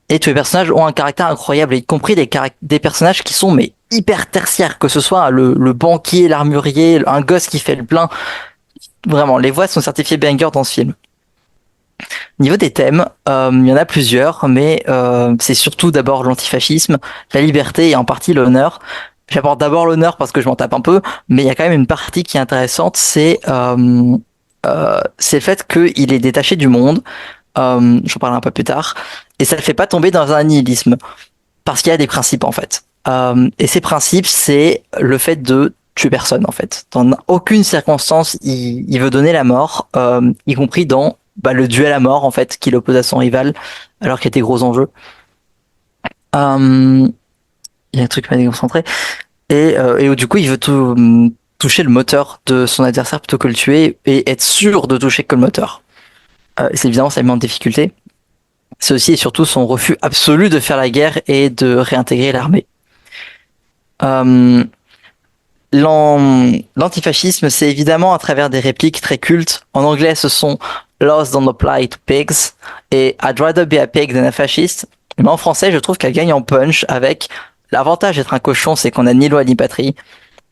S5: Et tous les personnages ont un caractère incroyable, y compris des personnages qui sont mais hyper tertiaires, que ce soit le banquier, l'armurier, un gosse qui fait le plein. Vraiment, les voix sont certifiées banger dans ce film. Niveau des thèmes, il y en a plusieurs, mais c'est surtout d'abord l'antifascisme, la liberté et en partie l'honneur. J'aborde d'abord l'honneur parce que je m'en tape un peu, mais il y a quand même une partie qui est intéressante, c'est le fait qu'il est détaché du monde. J'en parlerai un peu plus tard, et ça le fait pas tomber dans un nihilisme, parce qu'il y a des principes en fait. Et ces principes, c'est le fait de tuer personne en fait. Dans aucune circonstance, il veut donner la mort, y compris dans le duel à mort en fait qu'il oppose à son rival, alors qu'il y a des gros enjeux. Il y a un truc qui m'a déconcentré, et du coup il veut toucher le moteur de son adversaire plutôt que le tuer, et être sûr de toucher que le moteur. C'est évidemment ça lui met en difficulté. C'est aussi et surtout son refus absolu de faire la guerre et de réintégrer l'armée. l'antifascisme, c'est évidemment à travers des répliques très cultes. En anglais, ce sont Laws don't apply to pigs et I'd rather be a pig than a fascist. Mais en français, je trouve qu'elle gagne en punch avec l'avantage d'être un cochon, c'est qu'on a ni loi ni patrie.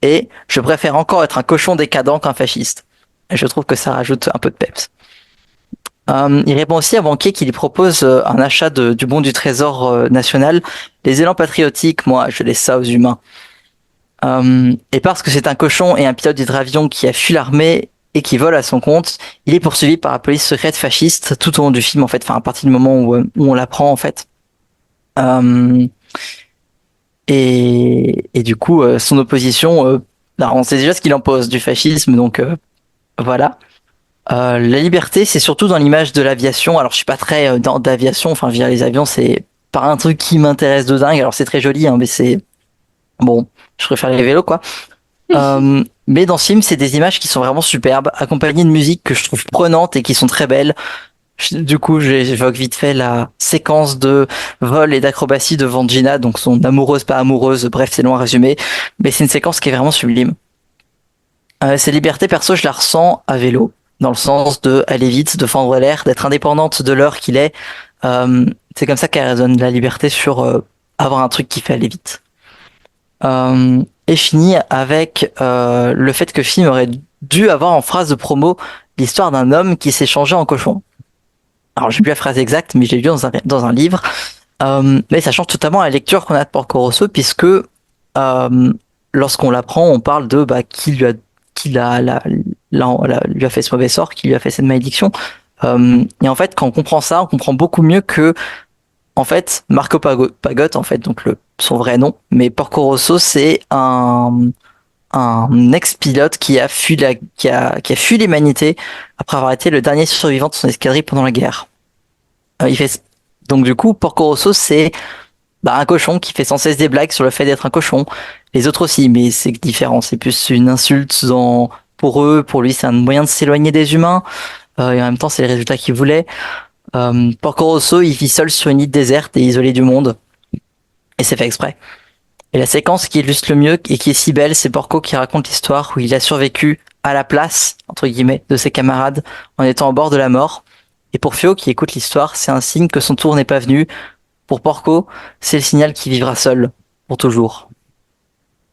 S5: Et je préfère encore être un cochon décadent qu'un fasciste. Et je trouve que ça rajoute un peu de peps. Il répond aussi à Banquier qui lui propose un achat du bon du trésor national. Les élans patriotiques, moi, je laisse ça aux humains. Et parce que c'est un cochon et un pilote d'hydravion qui a fui l'armée et qui vole à son compte, il est poursuivi par la police secrète fasciste tout au long du film, en fait, enfin, à partir du moment où on l'apprend, en fait. Et du coup, son opposition, on sait déjà ce qu'il en pose du fascisme, donc voilà. La liberté, c'est surtout dans l'image de l'aviation. Alors, je suis pas très d'aviation. Enfin, via les avions, c'est pas un truc qui m'intéresse de dingue. Alors, c'est très joli, hein, mais c'est bon. Je préfère les vélos, quoi. Mais dans ce film, c'est des images qui sont vraiment superbes, accompagnées de musique que je trouve prenantes et qui sont très belles. Du coup, j'évoque vite fait la séquence de vol et d'acrobatie devant Gina, donc son amoureuse, pas amoureuse. Bref, c'est long à résumer, mais c'est une séquence qui est vraiment sublime. Cette liberté, perso, je la ressens à vélo, dans le sens de aller vite, de fendre l'air, d'être indépendante de l'heure qu'il est. C'est comme ça qu'elle donne de la liberté sur avoir un truc qui fait aller vite. Et fini avec le fait que le film aurait dû avoir en phrase de promo l'histoire d'un homme qui s'est changé en cochon. Alors j'ai plus la phrase exacte, mais j'ai lu dans un livre. Mais ça change totalement la lecture qu'on a de Porco Rosso, puisque lorsqu'on l'apprend, on parle de qui lui a fait ce mauvais sort, qui lui a fait cette malédiction. Et en fait, quand on comprend ça, on comprend beaucoup mieux que, en fait, Marco Pagott, en fait, donc son vrai nom, mais Porco Rosso, c'est un ex-pilote qui a fui l'humanité après avoir été le dernier survivant de son escadrille pendant la guerre. Donc du coup, Porco Rosso, c'est un cochon qui fait sans cesse des blagues sur le fait d'être un cochon. Les autres aussi, mais c'est différent. C'est plus une insulte pour eux. Pour lui, c'est un moyen de s'éloigner des humains. Et en même temps, c'est les résultats qu'il voulait. Porco Rosso, il vit seul sur une île déserte et isolé du monde. Et c'est fait exprès. Et la séquence qui illustre le mieux et qui est si belle, c'est Porco qui raconte l'histoire où il a survécu à la place, entre guillemets, de ses camarades en étant au bord de la mort. Et pour Fio qui écoute l'histoire, c'est un signe que son tour n'est pas venu. Pour Porco, c'est le signal qu'il vivra seul, pour toujours.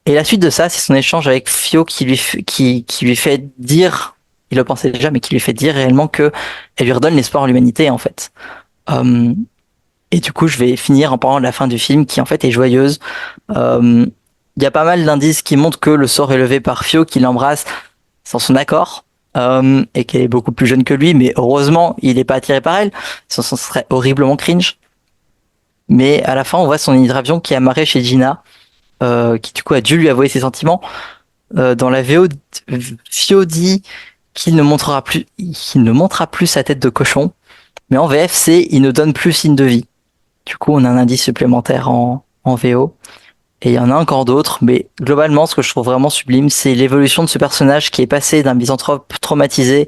S5: Et la suite de ça, c'est son échange avec Fio qui lui fait dire, il le pensait déjà, mais qui lui fait dire réellement que elle lui redonne l'espoir en l'humanité, en fait. Et du coup, je vais finir en parlant de la fin du film, qui en fait est joyeuse. Il y a pas mal d'indices qui montrent que le sort est levé par Fio, qui l'embrasse sans son accord, et qu'elle est beaucoup plus jeune que lui, mais heureusement, il n'est pas attiré par elle, sinon ce serait horriblement cringe. Mais à la fin, on voit son hydravion qui est amarré chez Gina, qui du coup a dû lui avouer ses sentiments. Dans la VO, Fio dit qu'il ne montrera plus sa tête de cochon, mais en VF, c'est il ne donne plus signe de vie. Du coup, on a un indice supplémentaire en VO. Et il y en a encore d'autres, mais globalement, ce que je trouve vraiment sublime, c'est l'évolution de ce personnage qui est passé d'un misanthrope traumatisé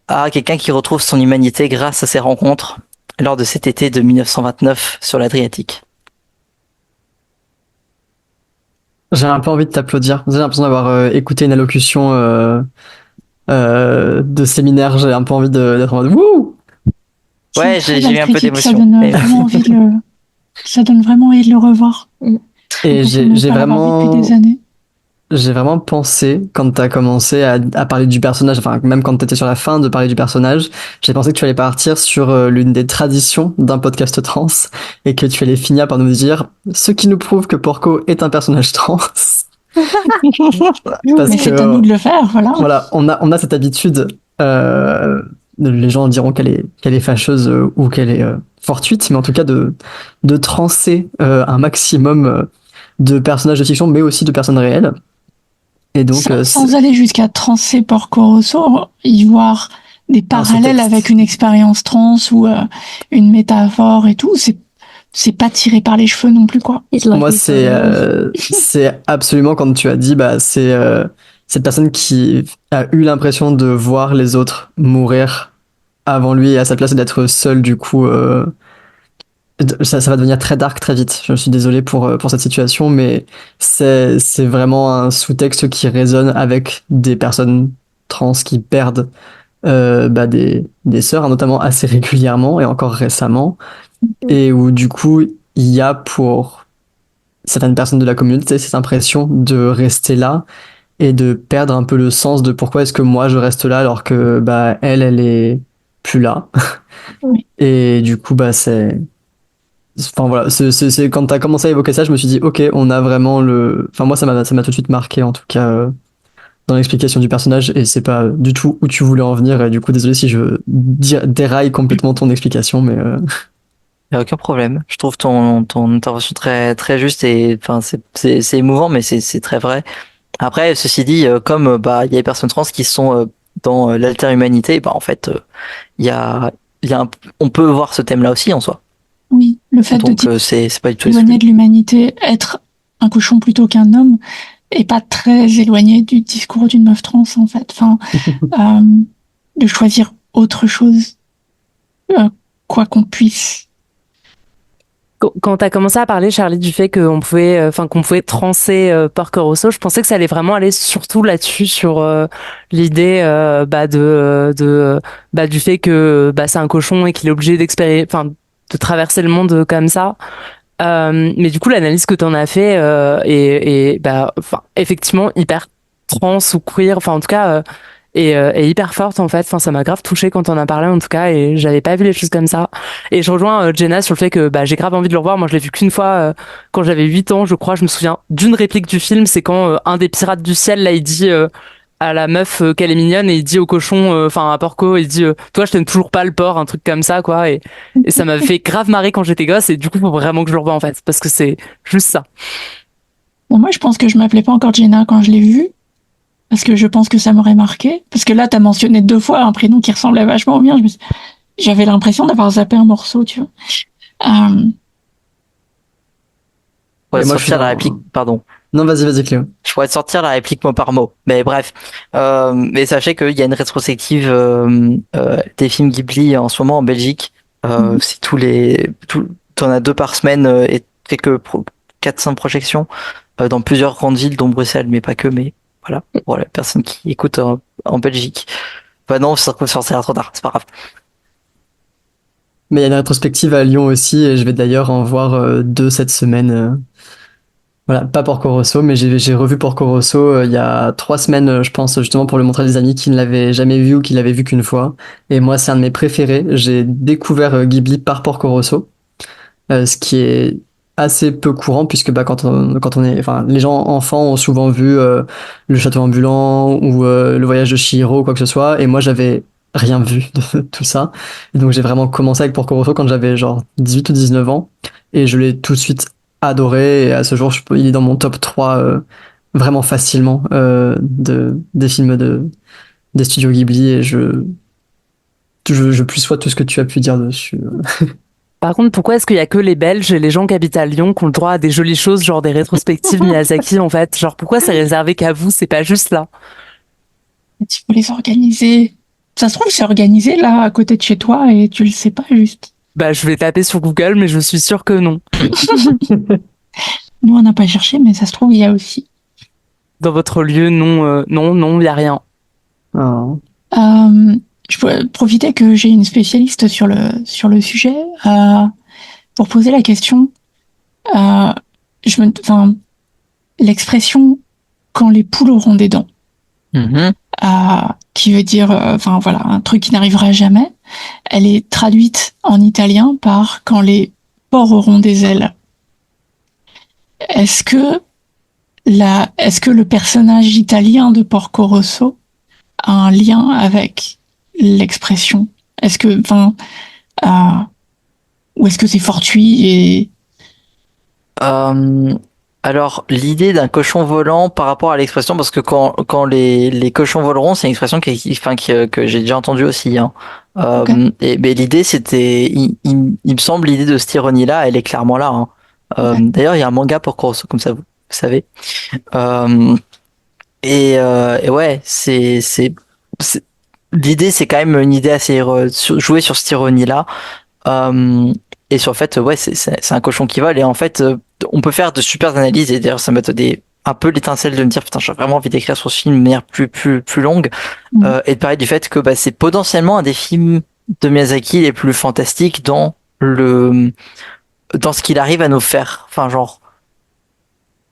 S5: à quelqu'un qui retrouve son humanité grâce à ses rencontres lors de cet été de 1929 sur l'Adriatique.
S3: J'ai un peu envie de t'applaudir. J'ai l'impression d'avoir écouté une allocution de séminaire. J'ai un peu envie d'être en mode wouh!
S5: Ouais, j'ai eu un peu d'émotion.
S1: Ça donne vraiment envie de le revoir.
S3: Et j'ai vraiment...
S1: Depuis des années.
S3: J'ai vraiment pensé, quand t'as commencé à parler du personnage, enfin même quand t'étais sur la fin de parler du personnage, j'ai pensé que tu allais partir sur l'une des traditions d'un podcast trans et que tu allais finir par nous dire ce qui nous prouve que Porco est un personnage trans.
S1: Mais c'est à nous de le faire, voilà.
S3: Voilà, on a cette habitude, les gens diront qu'elle est fâcheuse ou qu'elle est fortuite, mais en tout cas de transer un maximum de personnages de fiction, mais aussi de personnes réelles. Et donc,
S1: sans aller jusqu'à transer Porco Rosso, y voir des parallèles avec une expérience trans ou une métaphore et tout, c'est pas tiré par les cheveux non plus, quoi.
S3: Moi, c'est absolument quand tu as dit, c'est cette personne qui a eu l'impression de voir les autres mourir avant lui et à sa place d'être seul, du coup, ça va devenir très dark très vite. Je suis désolé pour cette situation, mais c'est vraiment un sous-texte qui résonne avec des personnes trans qui perdent des sœurs, hein, notamment assez régulièrement et encore récemment, et où du coup il y a pour certaines personnes de la communauté cette impression de rester là et de perdre un peu le sens de pourquoi est-ce que moi je reste là alors que elle est plus là.
S1: Oui.
S3: Et du coup enfin voilà, c'est quand t'as commencé à évoquer ça, je me suis dit ok, on a vraiment enfin moi ça m'a tout de suite marqué en tout cas dans l'explication du personnage, et c'est pas du tout où tu voulais en venir, et du coup désolé si je déraille complètement ton explication, mais
S5: Y a aucun problème. Je trouve ton intervention très très juste et enfin c'est émouvant, mais c'est très vrai. Après, ceci dit, comme il y a des personnes trans qui sont dans l'alter-humanité, en fait, il y a on peut voir ce thème-là aussi en soi.
S1: Oui, le fait
S5: Donc
S1: de
S5: c'est pas du tout
S1: éloigné
S5: exclu.
S1: de l'humanité, être un cochon plutôt qu'un homme, est pas très éloigné du discours d'une meuf trans en fait. Enfin, de choisir autre chose, quoi qu'on puisse.
S6: Quand t'as commencé à parler, Charlie, du fait qu'on pouvait transer Porco Rosso, je pensais que ça allait vraiment aller surtout là-dessus, sur l'idée du fait que c'est un cochon et qu'il est obligé de traverser le monde comme ça. Mais du coup, l'analyse que t'en as fait effectivement hyper trans ou queer, enfin en tout cas est hyper forte en fait. Enfin, ça m'a grave touchée quand on en a parlé en tout cas, et j'avais pas vu les choses comme ça. Et je rejoins Jenna sur le fait que j'ai grave envie de le revoir. Moi, je l'ai vu qu'une fois quand j'avais 8 ans, je crois. Je me souviens d'une réplique du film, c'est quand un des pirates du ciel là, il dit à la meuf qu'elle est mignonne, et il dit au cochon, à Porco, il dit toi je t'aime toujours pas le porc, un truc comme ça quoi. Et ça m'avait fait grave marrer quand j'étais gosse, et du coup faut vraiment que je le revoie en fait, parce que c'est juste ça.
S1: Bon, moi, je pense que je m'appelais pas encore Jenna quand je l'ai vu, parce que je pense que ça m'aurait marqué. Parce que là, t'as mentionné 2 fois un prénom qui ressemblait vachement au mien. J'avais l'impression d'avoir zappé un morceau, tu vois.
S5: Je pourrais
S3: et moi je suis
S5: sortir la réplique, pardon.
S3: Non, vas-y Cléo.
S5: Je pourrais te sortir la réplique mot par mot. Mais bref. Mais sachez qu'il y a une rétrospective des films Ghibli en ce moment en Belgique. C'est t'en as 2 par semaine et fait que 4-5 projections dans plusieurs grandes villes, dont Bruxelles, mais pas que, mais voilà. Pour les personnes qui écoutent en Belgique. Bah non, ça sortira trop tard, c'est pas grave.
S3: Mais il y a une rétrospective à Lyon aussi, et je vais d'ailleurs en voir 2 cette semaine. Voilà, pas Porco Rosso, mais j'ai revu Porco Rosso il y a 3 semaines, je pense, justement pour le montrer à des amis qui ne l'avaient jamais vu ou qui l'avaient vu qu'une fois. Et moi, c'est un de mes préférés. J'ai découvert Ghibli par Porco Rosso, ce qui est assez peu courant, puisque quand on est, enfin, les gens enfants ont souvent vu Le Château ambulant ou Le Voyage de Chihiro ou quoi que ce soit, et moi j'avais rien vu de tout ça. Et donc j'ai vraiment commencé avec Porco Rosso quand j'avais genre 18 ou 19 ans, et je l'ai tout de suite adoré, et à ce jour il est dans mon top 3 vraiment facilement des films des studios Ghibli, et je plus sois tout ce que tu as pu dire dessus.
S6: Par contre, pourquoi est-ce qu'il y a que les Belges et les gens qui habitent à Lyon qui ont le droit à des jolies choses, genre des rétrospectives Miyazaki en fait? Genre pourquoi c'est réservé qu'à vous, c'est pas juste là?
S1: Il faut les organiser. Ça se trouve, c'est organisé là, à côté de chez toi, et tu le sais pas juste.
S6: Je vais taper sur Google, mais je suis sûre que non.
S1: Nous, on n'a pas cherché, mais ça se trouve, il y a aussi.
S6: Dans votre lieu, non, il y a rien.
S3: Oh.
S1: Je pourrais profiter que j'ai une spécialiste sur le sujet pour poser la question. L'expression quand les poules auront des dents, qui veut dire, voilà, un truc qui n'arrivera jamais. Elle est traduite en italien par quand les porcs auront des ailes. Est-ce que le personnage italien de Porco Rosso a un lien avec l'expression? Est-ce que, ou est-ce que c'est fortuit et...
S5: Alors, l'idée d'un cochon volant par rapport à l'expression, parce que quand les cochons voleront, c'est une expression que j'ai déjà entendue aussi, hein.
S1: Okay.
S5: Mais l'idée, il me semble, l'idée de cette ironie-là, elle est clairement là, hein.
S1: Okay.
S5: D'ailleurs, il y a un manga pour Kuroso, comme ça, vous savez. Et ouais, l'idée, c'est quand même une idée assez jouer sur cette ironie-là. Et sur le fait, ouais, c'est un cochon qui vole. Et en fait, on peut faire de super analyses. Et d'ailleurs, ça m'a donné un peu l'étincelle de me dire, putain, j'ai vraiment envie d'écrire sur ce film de manière plus longue. Et de parler du fait que c'est potentiellement un des films de Miyazaki les plus fantastiques dans ce qu'il arrive à nous faire. Enfin, genre,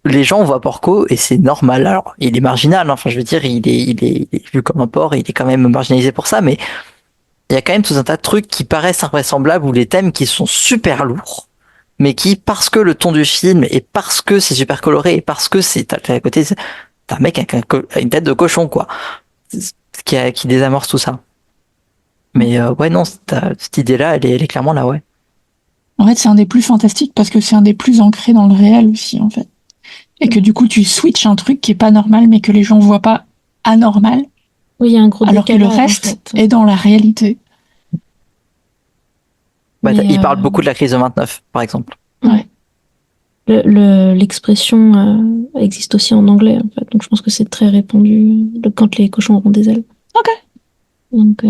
S5: les gens voient Porco et c'est normal. Alors, il est marginal. Enfin, je veux dire, il est vu comme un porc et il est quand même marginalisé pour ça. Mais il y a quand même tout un tas de trucs qui paraissent invraisemblables ou les thèmes qui sont super lourds, mais qui, parce que le ton du film et parce que c'est super coloré et parce que t'as à côté, t'as un mec avec une tête de cochon, quoi, qui désamorce tout ça. Mais ouais, non, cette idée-là, elle est clairement là, ouais.
S1: En fait, c'est un des plus fantastiques parce que c'est un des plus ancrés dans le réel aussi, en fait. Et que du coup, tu switches un truc qui est pas normal, mais que les gens voient pas anormal.
S2: Oui, il y a un gros
S1: alors que le
S2: décalage,
S1: reste
S2: en fait.
S1: est dans la réalité.
S5: Il parle beaucoup de la crise de 29, par exemple.
S1: Ouais.
S2: L'expression existe aussi en anglais, en fait. Donc, je pense que c'est très répandu quand les cochons auront des ailes.
S1: Ok.
S2: Donc,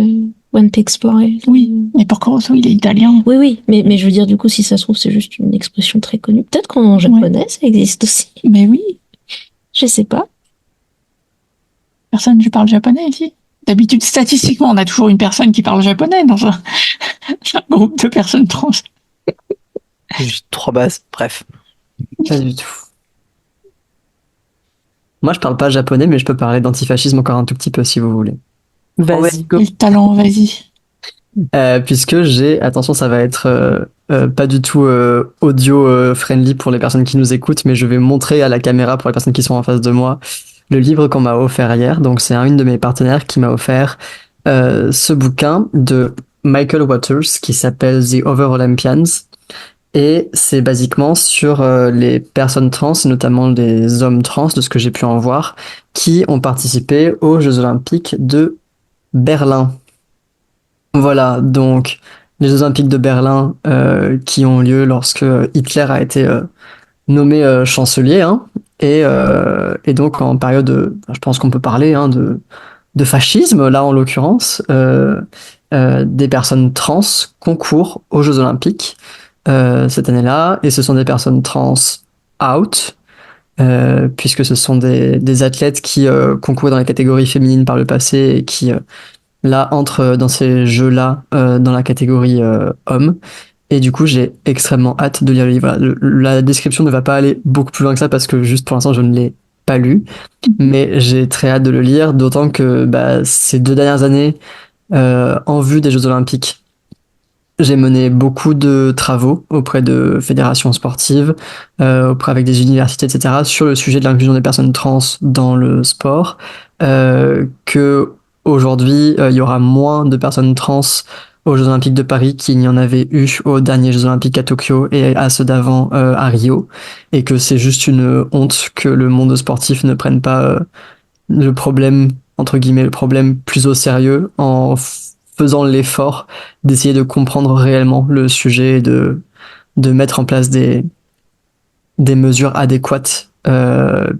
S2: when pigs fly.
S1: Oui, mais Porco Rosso, il est italien.
S2: Oui, mais je veux dire, du coup, si ça se trouve, c'est juste une expression très connue. Peut-être qu'en japonais, ça existe aussi.
S1: Mais oui.
S2: Je sais pas.
S1: Personne ne parle japonais ici. D'habitude, statistiquement, on a toujours une personne qui parle japonais dans un groupe de personnes trans.
S5: Juste 3 bases, bref.
S3: Pas du tout. Moi, je parle pas japonais, mais je peux parler d'antifascisme encore un tout petit peu si vous voulez.
S6: Vas-y, go.
S1: Quel talent, vas-y.
S3: Puisque attention, ça va être pas du tout audio friendly pour les personnes qui nous écoutent, mais je vais montrer à la caméra pour les personnes qui sont en face de moi le livre qu'on m'a offert hier. Donc c'est une de mes partenaires qui m'a offert ce bouquin de Michael Waters qui s'appelle The Other Olympians. Et c'est basiquement sur les personnes trans, notamment les hommes trans, de ce que j'ai pu en voir, qui ont participé aux Jeux Olympiques de Berlin. Voilà, donc les Jeux Olympiques de Berlin qui ont lieu lorsque Hitler a été nommé chancelier, hein, et donc en période, je pense qu'on peut parler de fascisme, là en l'occurrence, des personnes trans concourent aux Jeux Olympiques cette année-là, et ce sont des personnes trans out, puisque ce sont des athlètes qui concourent dans les catégories féminines par le passé et qui là entrent dans ces jeux-là dans la catégorie hommes. Et du coup, j'ai extrêmement hâte de lire le livre. La description ne va pas aller beaucoup plus loin que ça parce que juste pour l'instant, je ne l'ai pas lu, mais j'ai très hâte de le lire, d'autant que ces 2 dernières années, en vue des Jeux Olympiques, j'ai mené beaucoup de travaux auprès de fédérations sportives, avec des universités, etc., sur le sujet de l'inclusion des personnes trans dans le sport, que aujourd'hui, il y aura moins de personnes trans aux Jeux Olympiques de Paris qu'il n'y en avait eu aux derniers Jeux Olympiques à Tokyo et à ceux d'avant à Rio, et que c'est juste une honte que le monde sportif ne prenne pas le problème, entre guillemets, le problème plus au sérieux en faisant l'effort d'essayer de comprendre réellement le sujet et de mettre en place des mesures adéquates,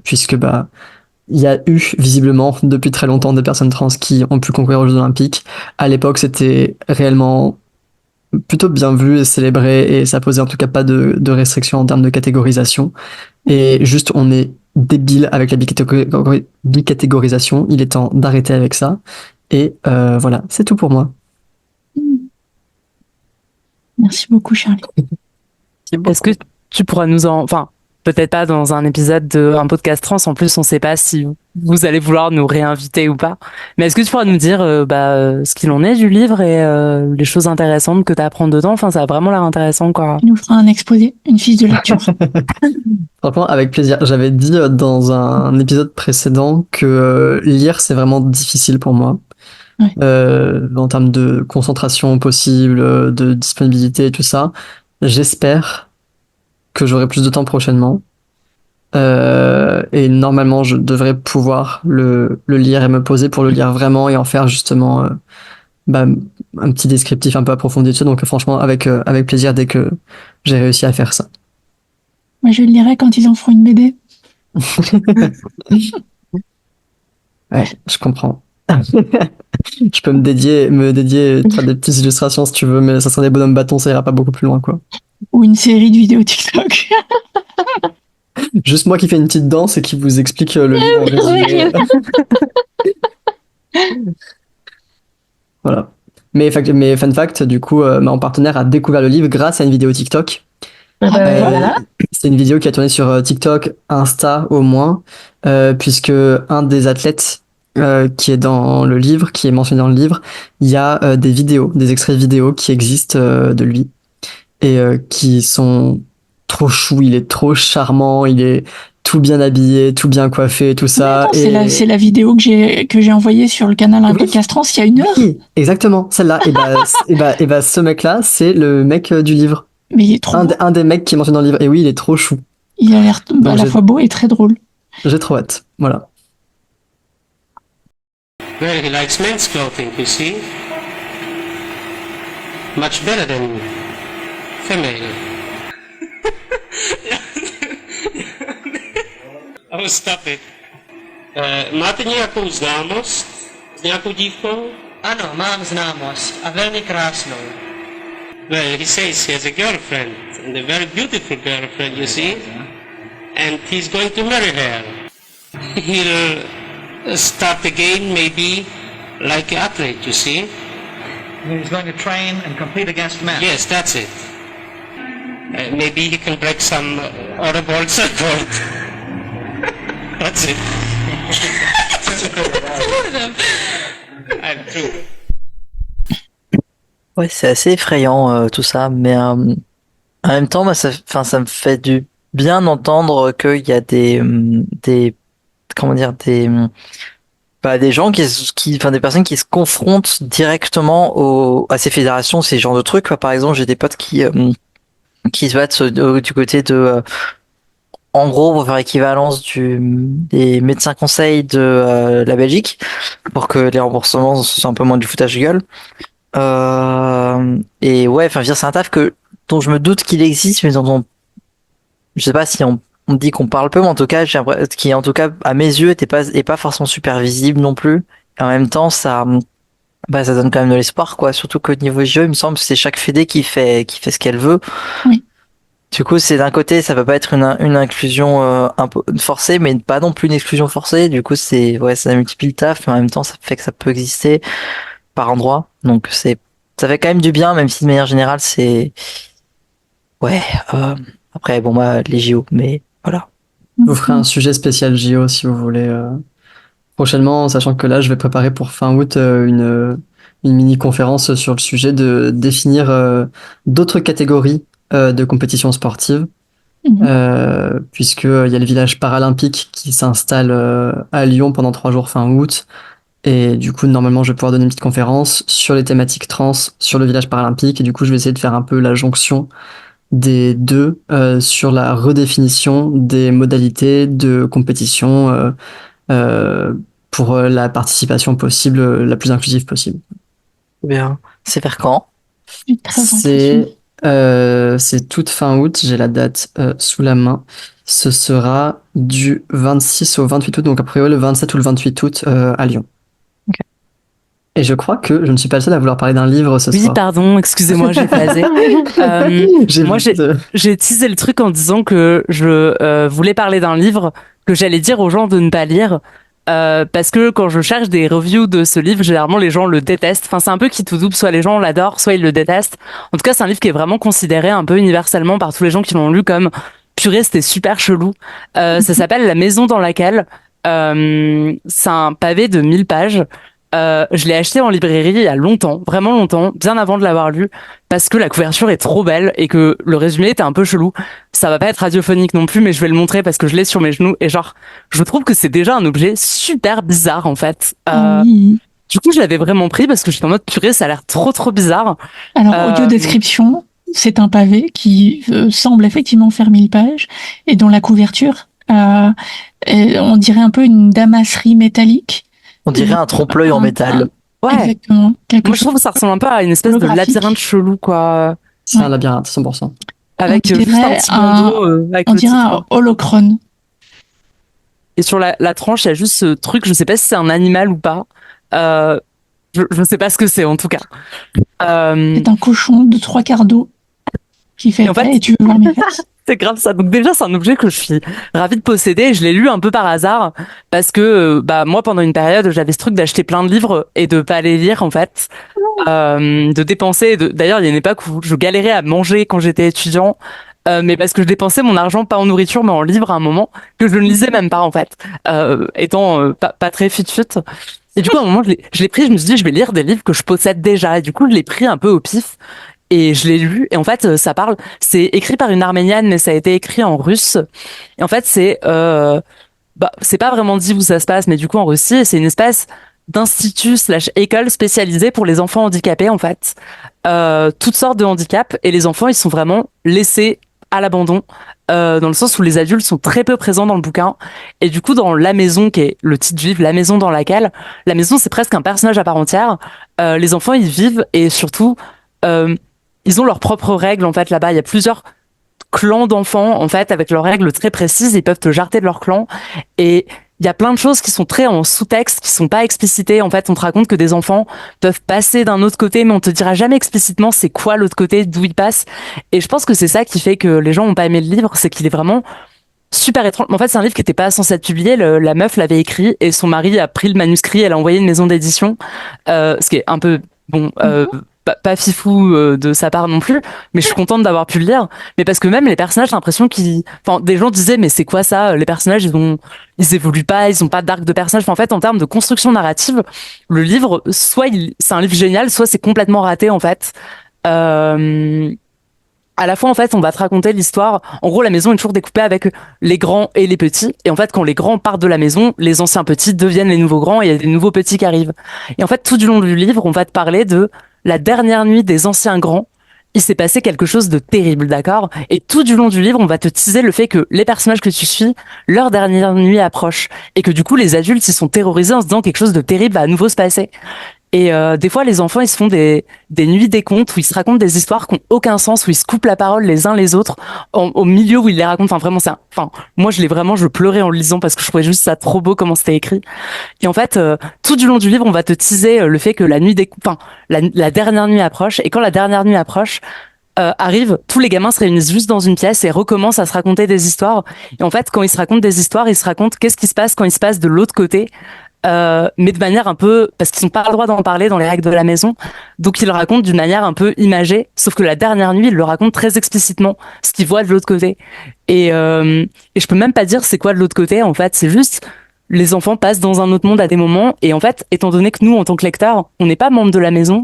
S3: puisque il y a eu visiblement depuis très longtemps des personnes trans qui ont pu concourir aux Jeux Olympiques. À l'époque, c'était réellement plutôt bien vu et célébré, et ça posait en tout cas pas de restrictions en termes de catégorisation. Et juste, on est débile avec la bicatégorisation. Il est temps d'arrêter avec ça. Et voilà, c'est tout pour moi.
S1: Merci beaucoup, Charlie.
S6: Est-ce que tu pourras enfin, peut-être pas dans un épisode d'un podcast trans, en plus on sait pas si vous allez vouloir nous réinviter ou pas, mais est-ce que tu pourras nous dire ce qu'il en est du livre et les choses intéressantes que tu apprends dedans? Enfin, ça a vraiment l'air intéressant, quoi.
S1: Il nous fera un exposé, une fiche de lecture.
S3: Franchement, avec plaisir. J'avais dit dans un épisode précédent que lire, c'est vraiment difficile pour moi.
S1: Ouais.
S3: En termes de concentration possible, de disponibilité et tout ça. J'espère que j'aurai plus de temps prochainement. Et normalement, je devrais pouvoir le lire et me poser pour le lire vraiment et en faire justement un petit descriptif un peu approfondi dessus. Donc franchement, avec plaisir dès que j'ai réussi à faire ça.
S1: Moi, je le lirai quand ils en feront une BD.
S3: Ouais, je comprends. Je peux me dédier, faire des petites illustrations si tu veux, mais ça sera des bonhommes bâtons, ça ira pas beaucoup plus loin, quoi.
S1: Ou une série de vidéos TikTok.
S3: Juste moi qui fais une petite danse et qui vous explique le livre en résumé. Voilà. Mais fun fact, du coup, mon partenaire a découvert le livre grâce à une vidéo TikTok.
S2: Voilà.
S3: C'est une vidéo qui a tourné sur TikTok, Insta au moins, puisque un des athlètes qui est dans le livre, qui est mentionné dans le livre, il y a des vidéos, des extraits vidéo qui existent de lui et qui sont trop chou. Il est trop charmant, il est tout bien habillé, tout bien coiffé, tout ça.
S1: Attends, c'est la vidéo que j'ai envoyée sur le canal Un Podcast Trans il y a 1 heure.
S3: Oui, exactement, celle-là. Et bah, ce mec-là, c'est le mec du livre.
S1: Mais il est trop beau.
S3: Un des mecs qui est mentionné dans le livre. Et oui, il est trop chou.
S1: Il a l'air à la fois beau et très drôle.
S3: J'ai trop hâte. Voilà.
S4: Well, he likes men's clothing, you see. Much better than female. Oh, stop it. Máte nějakou známost s nějakou dívkou?
S7: Ano, mám známost a velmi krásnou.
S4: Well, he says he has a girlfriend, and a very beautiful girlfriend, you see. And he's going to marry her. He'll start again, maybe, like an athlete, you see.
S7: He's going to train and compete against men.
S4: Yes, that's it. Maybe he can break some other world record. That's it. I'm true.
S5: Ouais, c'est assez effrayant tout ça, mais en même temps, moi, ça me fait du bien d'entendre qu'il y a des comment dire, des gens des personnes qui se confrontent directement à ces fédérations, ces genres de trucs. Par exemple, j'ai des potes qui se battent du côté de, en gros, pour faire équivalence des médecins conseils de la Belgique, pour que les remboursements soient un peu moins du foutage de gueule. Et ouais, c'est un taf dont je me doute qu'il existe, mais je sais pas si on dit qu'on parle peu, mais en tout cas, qui en tout cas à mes yeux est pas forcément super visible non plus. Et en même temps, ça donne quand même de l'espoir, quoi. Surtout qu'au niveau jeu, il me semble que c'est chaque fédé qui fait ce qu'elle veut.
S1: Oui.
S5: Du coup, c'est d'un côté, ça peut pas être une inclusion un peu forcée, mais pas non plus une exclusion forcée. Du coup, ça multiplie le taf, mais en même temps, ça fait que ça peut exister par endroits. Donc ça fait quand même du bien, même si de manière générale, c'est ouais. Après, bon, les JO, mais voilà.
S3: Vous ferez un sujet spécial JO si vous voulez prochainement, sachant que là, je vais préparer pour fin août une mini-conférence sur le sujet de définir d'autres catégories de compétitions sportives, puisque il y a le village paralympique qui s'installe à Lyon pendant 3 jours fin août. Et du coup, normalement, je vais pouvoir donner une petite conférence sur les thématiques trans, sur le village paralympique. Et du coup, je vais essayer de faire un peu la jonction des deux sur la redéfinition des modalités de compétition pour la participation possible, la plus inclusive possible.
S5: Bien. C'est vers quand?
S3: C'est toute fin août, j'ai la date sous la main. Ce sera du 26 au 28 août, donc après le 27 ou le 28 août à Lyon.
S5: Okay.
S3: Et je crois que je ne suis pas le seul à vouloir parler d'un livre ce soir.
S6: Oui, pardon, excusez-moi, j'ai phasé. Moi, j'ai teasé le truc en disant que je voulais parler d'un livre que j'allais dire aux gens de ne pas lire. Parce que quand je cherche des reviews de ce livre, généralement les gens le détestent. Enfin, c'est un peu qui tout double, soit les gens l'adorent, soit ils le détestent. En tout cas, c'est un livre qui est vraiment considéré un peu universellement par tous les gens qui l'ont lu comme purée, c'était super chelou. Ça s'appelle La maison dans laquelle. C'est un pavé de 1000 pages. Je l'ai acheté en librairie il y a longtemps, vraiment longtemps, bien avant de l'avoir lu, parce que la couverture est trop belle et que le résumé était un peu chelou. Ça va pas être radiophonique non plus, mais je vais le montrer parce que je l'ai sur mes genoux et genre, je trouve que c'est déjà un objet super bizarre en fait. Du coup, je l'avais vraiment pris parce que j'étais en mode purée, ça a l'air trop bizarre.
S1: Alors, audio description, c'est un pavé qui semble effectivement faire 1000 pages et dont la couverture, on dirait un peu une damasserie métallique.
S5: On dirait un trompe-l'œil en métal.
S6: Ouais.
S1: Exactement.
S6: Moi, je trouve que ça ressemble un peu à une espèce de labyrinthe chelou, quoi.
S3: C'est un labyrinthe, 100%.
S6: Avec juste un petit bandeau.
S1: On dirait un holochrone.
S6: Et sur la tranche, il y a juste ce truc, je sais pas si c'est un animal ou pas. Je sais pas ce que c'est en tout cas.
S1: C'est un cochon de 3/4 d'eau qui fait
S6: en fait,
S1: et tu veux voir mes fesses.
S6: c'est grave ça. Donc déjà, c'est un objet que je suis ravie de posséder. Je l'ai lu un peu par hasard parce que moi, pendant une période, j'avais ce truc d'acheter plein de livres et de pas les lire en fait, de dépenser. D'ailleurs, il y a une époque où je galérais à manger quand j'étais étudiant, mais parce que je dépensais mon argent pas en nourriture mais en livres à un moment que je ne lisais même pas en fait, étant pas très fit. Et du coup, à un moment, je l'ai pris. Je me suis dit, je vais lire des livres que je possède déjà. Et du coup, je l'ai pris un peu au pif. Et je l'ai lu, et en fait, c'est écrit par une Arménienne, mais ça a été écrit en russe. Et en fait, c'est pas vraiment dit où ça se passe, mais du coup, en Russie, c'est une espèce d'institut / école spécialisée pour les enfants handicapés, en fait. Toutes sortes de handicaps, et les enfants, ils sont vraiment laissés à l'abandon, dans le sens où les adultes sont très peu présents dans le bouquin. Et du coup, dans La Maison, qui est le titre du livre, La Maison dans laquelle, la maison, c'est presque un personnage à part entière. Les enfants, ils vivent, et surtout, ils ont leurs propres règles en fait là-bas. Il y a plusieurs clans d'enfants en fait avec leurs règles très précises. Ils peuvent te jarter de leur clan et il y a plein de choses qui sont très en sous-texte, qui sont pas explicitées. En fait, on te raconte que des enfants peuvent passer d'un autre côté, mais on te dira jamais explicitement c'est quoi l'autre côté, d'où ils passent. Et je pense que c'est ça qui fait que les gens ont pas aimé le livre, c'est qu'il est vraiment super étrange. En fait, c'est un livre qui était pas censé être publié. La meuf l'avait écrit et son mari a pris le manuscrit. Elle a envoyé une maison d'édition, ce qui est un peu bon. Pas fifou de sa part non plus, mais je suis contente d'avoir pu le lire. Mais parce que même les personnages, j'ai l'impression des gens disaient mais c'est quoi ça? Les personnages ils évoluent pas, ils ont pas d'arc de personnage. Enfin, en fait, en termes de construction narrative, le livre, c'est un livre génial, soit c'est complètement raté en fait. À la fois, en fait, on va te raconter l'histoire. En gros, la maison est toujours découpée avec les grands et les petits. Et en fait, quand les grands partent de la maison, les anciens petits deviennent les nouveaux grands et il y a des nouveaux petits qui arrivent. Et en fait, tout du long du livre, on va te parler de la dernière nuit des anciens grands. Il s'est passé quelque chose de terrible, d'accord? Et tout du long du livre, on va te teaser le fait que les personnages que tu suis, leur dernière nuit approche. Et que du coup, les adultes, ils sont terrorisés en se disant quelque chose de terrible va à nouveau se passer. Et des fois, les enfants, ils se font des nuits des contes où ils se racontent des histoires qui n'ont aucun sens, où ils se coupent la parole les uns les autres, au milieu où ils les racontent. Enfin, vraiment, moi, je pleurais en le lisant parce que je trouvais juste ça trop beau comment c'était écrit. Et en fait, tout du long du livre, on va te teaser le fait que la dernière nuit approche. Et quand la dernière nuit approche, arrive, tous les gamins se réunissent juste dans une pièce et recommencent à se raconter des histoires. Et en fait, quand ils se racontent des histoires, ils se racontent qu'est-ce qui se passe quand il se passe de l'autre côté. Mais de manière un peu, parce qu'ils n'ont pas le droit d'en parler dans les règles de la maison, donc ils le racontent d'une manière un peu imagée, sauf que la dernière nuit, ils le racontent très explicitement, ce qu'ils voient de l'autre côté. Et je peux même pas dire c'est quoi de l'autre côté, en fait, c'est juste, les enfants passent dans un autre monde à des moments, et en fait, étant donné que nous, en tant que lecteurs, on n'est pas membre de la maison,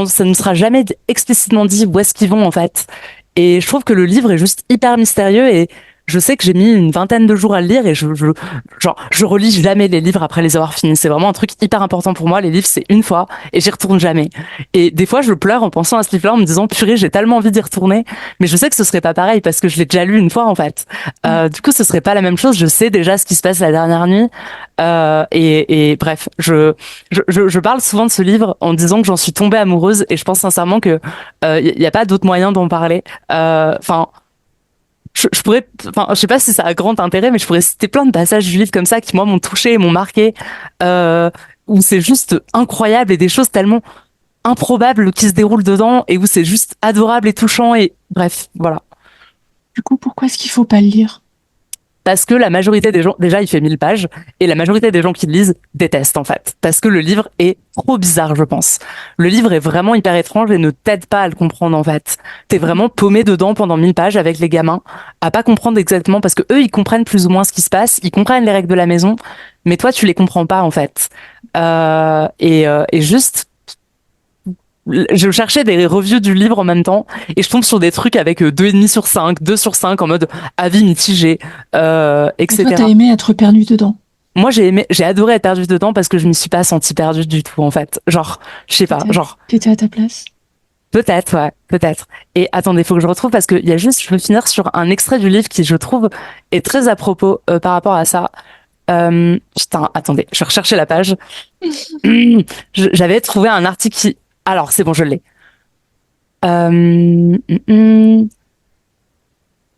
S6: ça ne sera jamais explicitement dit où est-ce qu'ils vont, en fait. Et je trouve que le livre est juste hyper mystérieux et je sais que j'ai mis une vingtaine de jours à le lire et je relis jamais les livres après les avoir finis. C'est vraiment un truc hyper important pour moi. Les livres, c'est une fois et j'y retourne jamais. Et des fois, je pleure en pensant à ce livre-là en me disant, purée, j'ai tellement envie d'y retourner. Mais je sais que ce serait pas pareil parce que je l'ai déjà lu une fois, en fait. Du coup, ce serait pas la même chose. Je sais déjà ce qui se passe la dernière nuit. Et bref, je parle souvent de ce livre en disant que j'en suis tombée amoureuse et je pense sincèrement que, y a pas d'autre moyen d'en parler. Je pourrais, je sais pas si ça a grand intérêt, mais je pourrais citer plein de passages du livre comme ça qui, moi, m'ont touché et m'ont marqué, où c'est juste incroyable et des choses tellement improbables qui se déroulent dedans et où c'est juste adorable et touchant et bref, voilà.
S1: Du coup, pourquoi est-ce qu'il faut pas le lire?
S6: Parce que la majorité des gens, déjà, il fait 1000 pages, et la majorité des gens qui le lisent détestent, en fait. Parce que le livre est trop bizarre, je pense. Le livre est vraiment hyper étrange et ne t'aide pas à le comprendre, en fait. T'es vraiment paumé dedans pendant 1000 pages avec les gamins, à pas comprendre exactement, parce que eux, ils comprennent plus ou moins ce qui se passe, ils comprennent les règles de la maison, mais toi, tu les comprends pas, en fait. Et juste, je cherchais des reviews du livre en même temps et je tombe sur des trucs avec 2,5 sur 5, 2 sur 5 en mode avis mitigé, etc.
S1: Et toi, t'as aimé être perdu dedans?
S6: Moi, j'ai adoré être perdu dedans parce que je m'y suis pas sentie perdue du tout, en fait. Genre, je sais pas, genre.
S1: T'étais à ta place?
S6: Peut-être, ouais, peut-être. Et attendez, faut que je retrouve parce que je veux finir sur un extrait du livre qui, je trouve, est très à propos par rapport à ça. Putain, attendez, je vais rechercher la page. J'avais trouvé un article qui... Alors, c'est bon, je l'ai.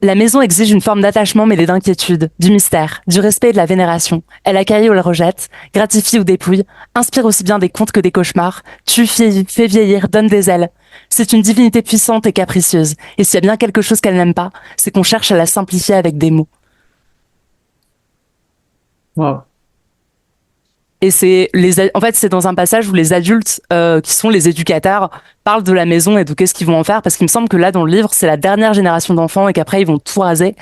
S6: La maison exige une forme d'attachement mêlée d'inquiétude, du mystère, du respect et de la vénération. Elle accueille ou elle rejette, gratifie ou dépouille, inspire aussi bien des contes que des cauchemars, tue, fait vieillir, donne des ailes. C'est une divinité puissante et capricieuse. Et s'il y a bien quelque chose qu'elle n'aime pas, c'est qu'on cherche à la simplifier avec des mots.
S3: Wow.
S6: Et en fait, c'est dans un passage où les adultes, qui sont les éducateurs, parlent de la maison et de qu'est-ce qu'ils vont en faire, parce qu'il me semble que là, dans le livre, c'est la dernière génération d'enfants et qu'après, ils vont tout raser.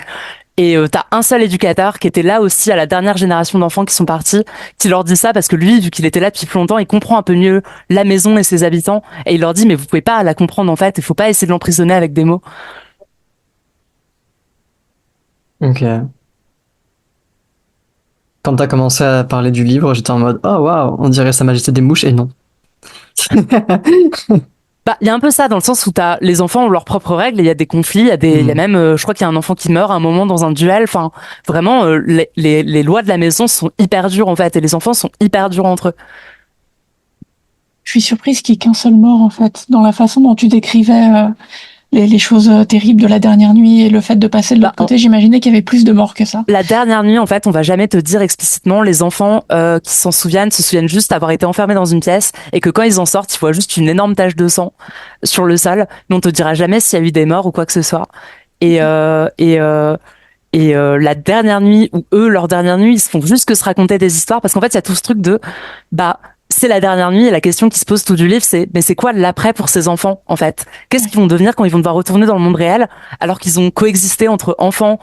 S6: Et t'as un seul éducateur qui était là aussi à la dernière génération d'enfants qui sont partis, qui leur dit ça parce que lui, vu qu'il était là depuis plus longtemps, il comprend un peu mieux la maison et ses habitants. Et il leur dit, mais vous pouvez pas la comprendre en fait, il faut pas essayer de l'emprisonner avec des mots.
S3: Ok. Quand t'as commencé à parler du livre, j'étais en mode oh waouh, on dirait Sa Majesté des Mouches, et non.
S6: Bah, il y a un peu ça dans le sens où les enfants ont leurs propres règles, il y a des conflits, il y a même, je crois qu'il y a un enfant qui meurt à un moment dans un duel. Enfin, vraiment, les lois de la maison sont hyper dures en fait, et les enfants sont hyper durs entre eux.
S1: Je suis surprise qu'il y ait qu'un seul mort en fait, dans la façon dont tu décrivais les choses terribles de la dernière nuit et le fait de passer de l'autre côté. J'imaginais qu'il y avait plus de morts que ça.
S6: La dernière nuit, en fait, on va jamais te dire explicitement. Les enfants qui se souviennent juste d'avoir été enfermés dans une pièce et que quand ils en sortent, ils voient juste une énorme tache de sang sur le sol. Mais on te dira jamais s'il y a eu des morts ou quoi que ce soit. Et la dernière nuit, ou eux, leur dernière nuit, ils se font juste que se raconter des histoires, parce qu'en fait, il y a tout ce truc de c'est la dernière nuit, et la question qui se pose tout du livre, c'est mais c'est quoi l'après pour ces enfants en fait? Qu'est-ce qu'ils vont devenir quand ils vont devoir retourner dans le monde réel, alors qu'ils ont coexisté entre enfants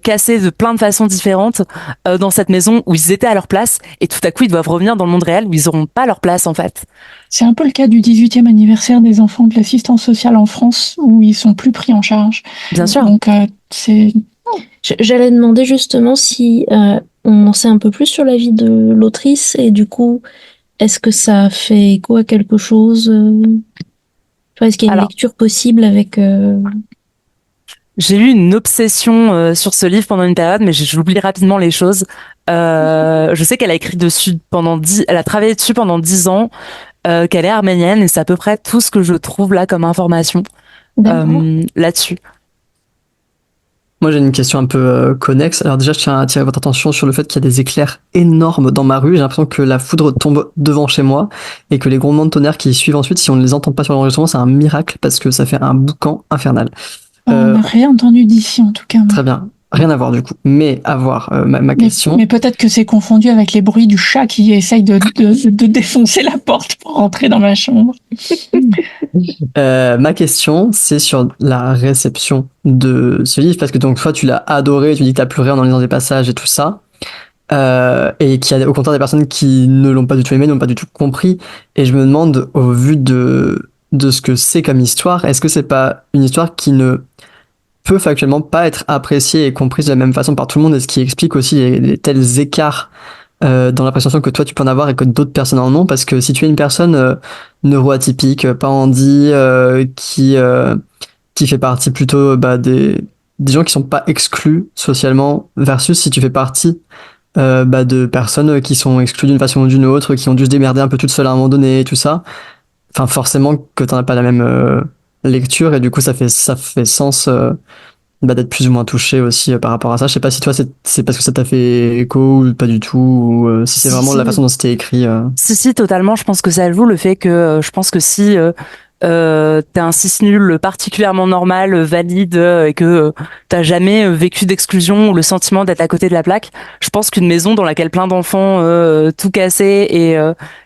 S6: cassés de plein de façons différentes dans cette maison où ils étaient à leur place, et tout à coup ils doivent revenir dans le monde réel où ils n'auront pas leur place en fait.
S1: C'est un peu le cas du 18e anniversaire des enfants de l'assistance sociale en France, où ils sont plus pris en charge.
S6: Bien sûr.
S1: Donc c'est...
S2: J'allais demander justement si on en sait un peu plus sur la vie de l'autrice, et du coup, est-ce que ça fait écho à quelque chose est-ce qu'il y a une lecture possible avec...
S6: J'ai eu une obsession sur ce livre pendant une période, mais j'oublie rapidement les choses. Je sais qu'elle a écrit dessus elle a travaillé dessus pendant 10 ans, qu'elle est arménienne, et c'est à peu près tout ce que je trouve là comme information là-dessus.
S3: Moi, j'ai une question un peu connexe. Alors déjà, je tiens à attirer votre attention sur le fait qu'il y a des éclairs énormes dans ma rue. J'ai l'impression que la foudre tombe devant chez moi et que les grondements de tonnerre qui suivent ensuite, si on ne les entend pas sur l'enregistrement, c'est un miracle parce que ça fait un boucan infernal.
S1: On n'a rien entendu d'ici, en tout cas.
S3: Très bien. Rien à voir du coup. Mais à voir ma question.
S1: Mais peut-être que c'est confondu avec les bruits du chat qui essaye de défoncer la porte pour rentrer dans ma chambre.
S3: Ma question, c'est sur la réception de ce livre, parce que donc toi tu l'as adoré, tu dis que t'as pleuré en lisant des passages et tout ça, et qu'il y a au contraire des personnes qui ne l'ont pas du tout aimé, n'ont pas du tout compris, et je me demande, au vu de ce que c'est comme histoire, est-ce que c'est pas une histoire qui ne peut factuellement pas être appréciée et comprise de la même façon par tout le monde, et ce qui explique aussi les tels écarts dans l'appréciation que toi tu peux en avoir et que d'autres personnes en ont, parce que si tu es une personne neuroatypique, pas handi, qui fait partie plutôt des gens qui sont pas exclus socialement, versus si tu fais partie de personnes qui sont exclues d'une façon ou d'une autre, qui ont dû se démerder un peu toutes seules à un moment donné et tout ça, enfin forcément que t'en as pas la même lecture, et du coup ça fait sens d'être plus ou moins touché aussi par rapport à ça. Je sais pas si toi c'est parce que ça t'a fait écho ou pas du tout, ou si c'est vraiment la façon dont c'était écrit.
S6: Si, totalement. Je pense que ça joue, le fait que je pense que si t'es un cis nul particulièrement normal, valide, et que t'as jamais vécu d'exclusion ou le sentiment d'être à côté de la plaque, je pense qu'une maison dans laquelle plein d'enfants tout cassés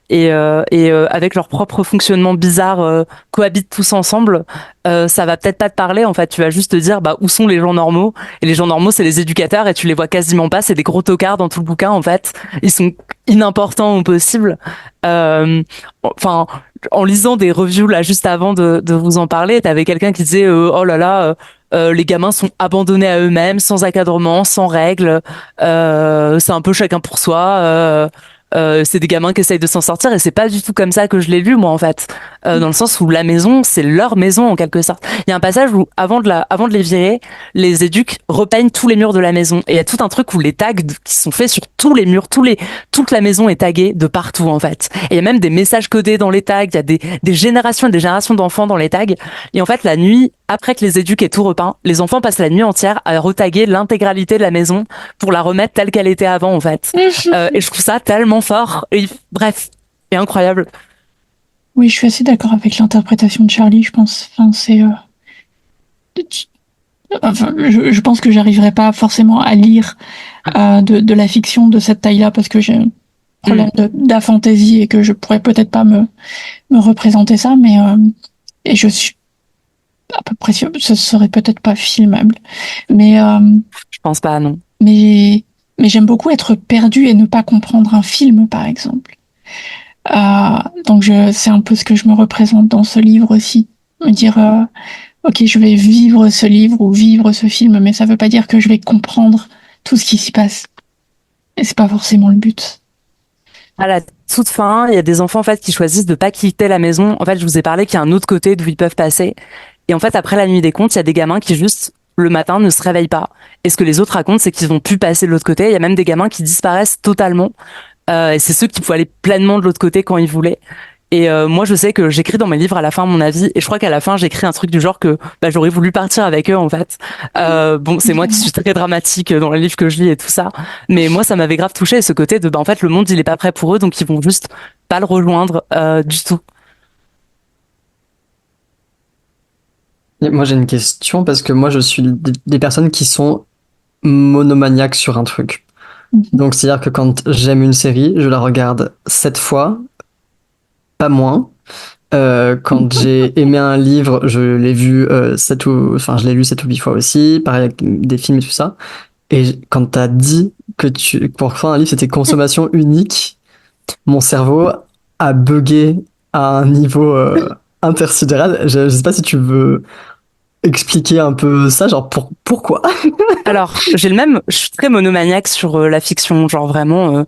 S6: et avec leur propre fonctionnement bizarre cohabitent tous ensemble, ça va peut-être pas te parler en fait. Tu vas juste te dire où sont les gens normaux, et les gens normaux c'est les éducateurs, et tu les vois quasiment pas, c'est des gros tocards dans tout le bouquin en fait, ils sont inimportants au possible. Enfin, en lisant des reviews là juste avant de vous en parler, t'avais quelqu'un qui disait oh là là, les gamins sont abandonnés à eux-mêmes, sans encadrement, sans règles, c'est un peu chacun pour soi, c'est des gamins qui essayent de s'en sortir, et c'est pas du tout comme ça que je l'ai lu moi en fait, dans le sens où la maison c'est leur maison en quelque sorte. Il y a un passage où avant de les virer, les éduques repeignent tous les murs de la maison, et il y a tout un truc où les tags qui sont faits sur tous les murs, toute la maison est taguée de partout en fait, et il y a même des messages codés dans les tags, il y a des générations et des générations d'enfants dans les tags, et en fait la nuit après que les éduques aient tout repeint, les enfants passent la nuit entière à retaguer l'intégralité de la maison pour la remettre telle qu'elle était avant, en fait. Et je trouve ça tellement fort. Et, bref, c'est incroyable.
S1: Oui, je suis assez d'accord avec l'interprétation de Charlie, je pense. Enfin, je pense que j'arriverai pas forcément à lire de la fiction de cette taille-là parce que j'ai un problème d'aphantasie et que je pourrais peut-être pas me représenter ça, mais et je suis à peu près sûre, ce serait peut-être pas filmable, mais
S6: je pense pas, non.
S1: Mais j'aime beaucoup être perdue et ne pas comprendre un film, par exemple. Donc c'est un peu ce que je me représente dans ce livre aussi, me dire ok, je vais vivre ce livre ou vivre ce film, mais ça veut pas dire que je vais comprendre tout ce qui s'y passe. Et c'est pas forcément le but.
S6: À la toute fin, il y a des enfants en fait qui choisissent de pas quitter la maison. En fait, je vous ai parlé qu'il y a un autre côté d'où ils peuvent passer. Et en fait, après la nuit des contes, il y a des gamins qui juste le matin ne se réveillent pas. Et ce que les autres racontent, c'est qu'ils vont plus passer de l'autre côté. Il y a même des gamins qui disparaissent totalement. Et c'est ceux qui pouvaient aller pleinement de l'autre côté quand ils voulaient. Et moi, je sais que j'écris dans mes livres à la fin mon avis, et je crois qu'à la fin, j'écris un truc du genre que j'aurais voulu partir avec eux en fait. Bon, c'est moi qui suis très dramatique dans les livres que je lis et tout ça, mais moi, ça m'avait grave touché ce côté de en fait, le monde il est pas prêt pour eux, donc ils vont juste pas le rejoindre du tout.
S3: Et moi, j'ai une question parce que moi, je suis des personnes qui sont monomaniaques sur un truc. Donc, c'est-à-dire que quand j'aime une série, je la regarde 7 fois, pas moins. Quand j'ai aimé un livre, je l'ai vu je l'ai lu 7 ou 8 fois aussi. Pareil avec des films et tout ça. Et quand t'as dit que pour faire un livre, c'était consommation unique, mon cerveau a bugué à un niveau intersidéral. Je sais pas si tu veux expliquer un peu ça, genre pourquoi?
S6: Alors, je suis très monomaniaque sur la fiction, genre vraiment.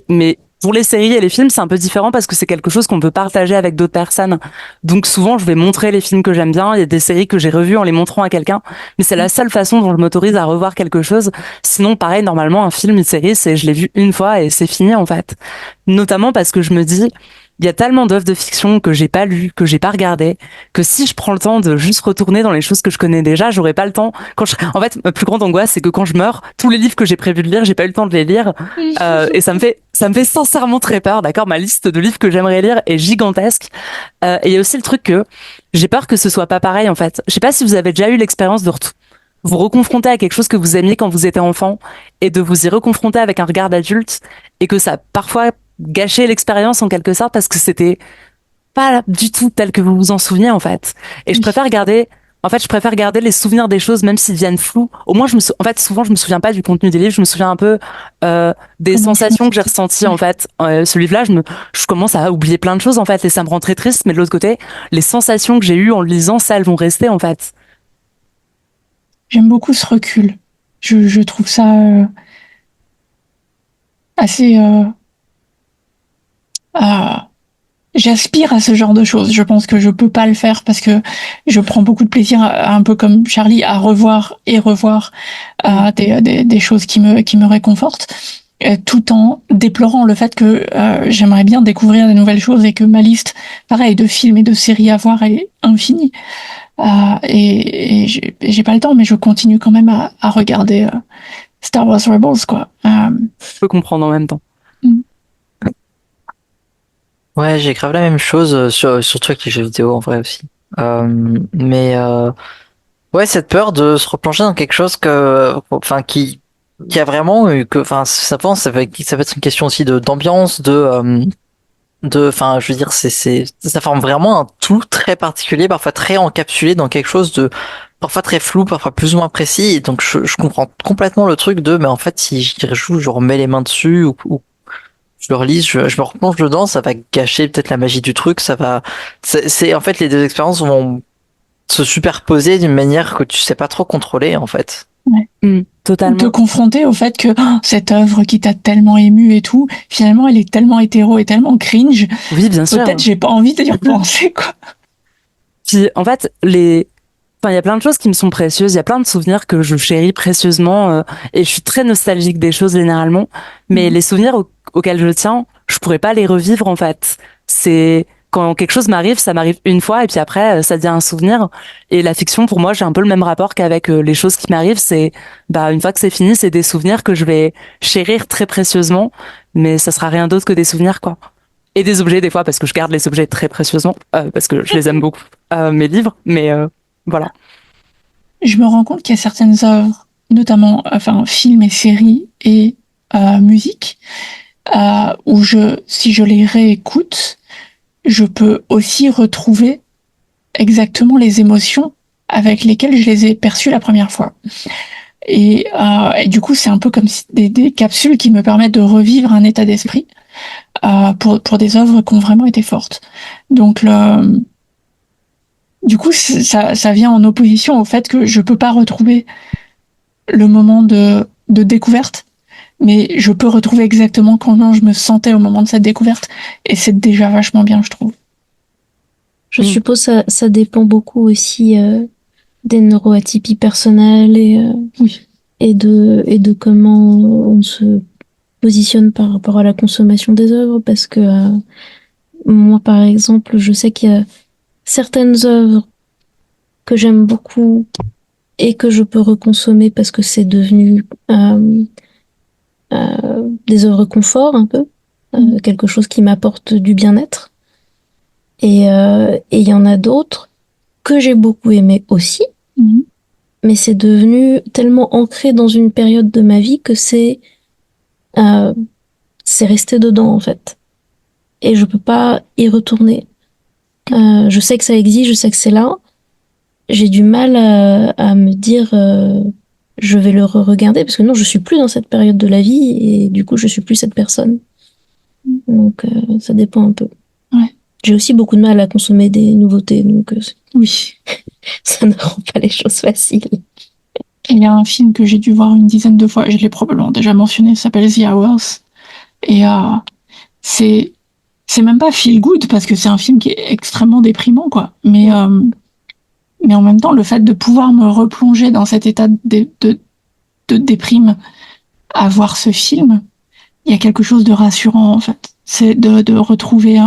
S6: Mais pour les séries et les films, c'est un peu différent parce que c'est quelque chose qu'on peut partager avec d'autres personnes. Donc souvent, je vais montrer les films que j'aime bien. Il y a des séries que j'ai revues en les montrant à quelqu'un, mais c'est la seule façon dont je m'autorise à revoir quelque chose. Sinon, pareil, normalement, un film, une série, je l'ai vu une fois et c'est fini en fait. Notamment parce que je me dis, il y a tellement d'œuvres de fiction que j'ai pas lues, que j'ai pas regardées, que si je prends le temps de juste retourner dans les choses que je connais déjà, j'aurai pas le temps. En fait, ma plus grande angoisse, c'est que quand je meurs, tous les livres que j'ai prévu de lire, j'ai pas eu le temps de les lire, et ça me fait sincèrement très peur. D'accord, ma liste de livres que j'aimerais lire est gigantesque. Et il y a aussi le truc que j'ai peur que ce soit pas pareil en fait. Je sais pas si vous avez déjà eu l'expérience de vous reconfronter à quelque chose que vous aimiez quand vous étiez enfant et de vous y reconfronter avec un regard d'adulte et que ça parfois gâcher l'expérience en quelque sorte parce que c'était pas du tout tel que vous vous en souveniez en fait. Et je préfère garder les souvenirs des choses même s'ils deviennent flous. Au moins en fait souvent je me souviens pas du contenu des livres, je me souviens un peu des sensations que j'ai ressenties en fait. Ce livre-là, je commence à oublier plein de choses en fait et ça me rend très triste, mais de l'autre côté, les sensations que j'ai eues en le lisant, ça elles vont rester en fait.
S1: J'aime beaucoup ce recul. Je trouve ça assez j'aspire à ce genre de choses. Je pense que je peux pas le faire parce que je prends beaucoup de plaisir, un peu comme Charlie, à revoir et revoir des choses qui me réconfortent, tout en déplorant le fait que j'aimerais bien découvrir de nouvelles choses et que ma liste, pareil, de films et de séries à voir est infinie. Et j'ai pas le temps, mais je continue quand même à regarder Star Wars Rebels, quoi.
S6: Je peux comprendre en même temps.
S5: Ouais, j'ai grave la même chose, surtout avec les jeux vidéo en vrai aussi. Ouais, cette peur de se replonger dans quelque chose qui a vraiment eu ça pense, ça peut être une question aussi d'ambiance, je veux dire, ça forme vraiment un tout très particulier, parfois très encapsulé dans quelque chose de parfois très flou, parfois plus ou moins précis. Et donc, je comprends complètement le truc mais en fait, si j'y rejoue, je remets les mains dessus ou je le relise, je me replonge dedans, ça va gâcher peut-être la magie du truc, en fait, les deux expériences vont se superposer d'une manière que tu sais pas trop contrôler, en fait.
S1: Ouais.
S6: Totalement.
S1: Te confronter au fait que cette œuvre qui t'a tellement ému et tout, finalement, elle est tellement hétéro et tellement cringe.
S6: Oui, bien sûr.
S1: Peut-être j'ai pas envie de y repenser, quoi.
S6: Puis, en fait, il y a plein de choses qui me sont précieuses. Il y a plein de souvenirs que je chéris précieusement et je suis très nostalgique des choses généralement. Mais les souvenirs auxquels je tiens, je pourrais pas les revivre en fait. quand quelque chose m'arrive, ça m'arrive une fois et puis après ça devient un souvenir. Et la fiction, pour moi, j'ai un peu le même rapport qu'avec les choses qui m'arrivent. C'est une fois que c'est fini, c'est des souvenirs que je vais chérir très précieusement, mais ça sera rien d'autre que des souvenirs, quoi. Et des objets des fois, parce que je garde les objets très précieusement, parce que je les aime beaucoup, mes livres. Mais voilà.
S1: Je me rends compte qu'il y a certaines œuvres, notamment films et séries et musique, où si je les réécoute, je peux aussi retrouver exactement les émotions avec lesquelles je les ai perçues la première fois. Et du coup, c'est un peu comme des capsules qui me permettent de revivre un état d'esprit pour des œuvres qui ont vraiment été fortes. Donc du coup, ça vient en opposition au fait que je peux pas retrouver le moment de découverte, mais je peux retrouver exactement comment je me sentais au moment de cette découverte, et c'est déjà vachement bien, je trouve.
S2: Je suppose ça dépend beaucoup aussi des neuroatypies personnelles et de comment on se positionne par rapport à la consommation des œuvres, parce que moi, par exemple, je sais qu'il y a certaines œuvres que j'aime beaucoup et que je peux reconsommer parce que c'est devenu des œuvres confort un peu, quelque chose qui m'apporte du bien-être. Et il y en a d'autres que j'ai beaucoup aimé aussi, mais c'est devenu tellement ancré dans une période de ma vie que c'est resté dedans en fait. Et je peux pas y retourner. Je sais que ça existe, je sais que c'est là. J'ai du mal à me dire je vais le regarder parce que non, je suis plus dans cette période de la vie et du coup je suis plus cette personne. Donc ça dépend un peu.
S1: Ouais.
S2: J'ai aussi beaucoup de mal à consommer des nouveautés, donc
S1: oui,
S2: ça ne rend pas les choses faciles.
S1: Il y a un film que j'ai dû voir une dizaine de fois, je l'ai probablement déjà mentionné, ça s'appelle The Hours, et c'est même pas feel good parce que c'est un film qui est extrêmement déprimant, quoi. Mais en même temps, le fait de pouvoir me replonger dans cet état de déprime à voir ce film, il y a quelque chose de rassurant, en fait. C'est de retrouver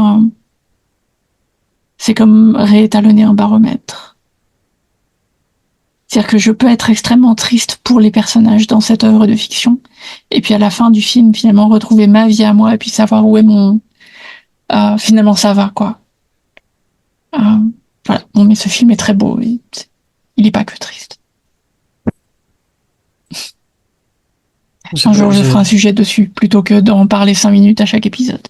S1: c'est comme réétalonner un baromètre. C'est-à-dire que je peux être extrêmement triste pour les personnages dans cette œuvre de fiction, et puis à la fin du film, finalement, retrouver ma vie à moi, et puis savoir où est finalement, ça va, quoi. Voilà. Bon, mais ce film est très beau, il est pas que triste. Un jour, je ferai un sujet dessus, plutôt que d'en parler 5 minutes à chaque épisode.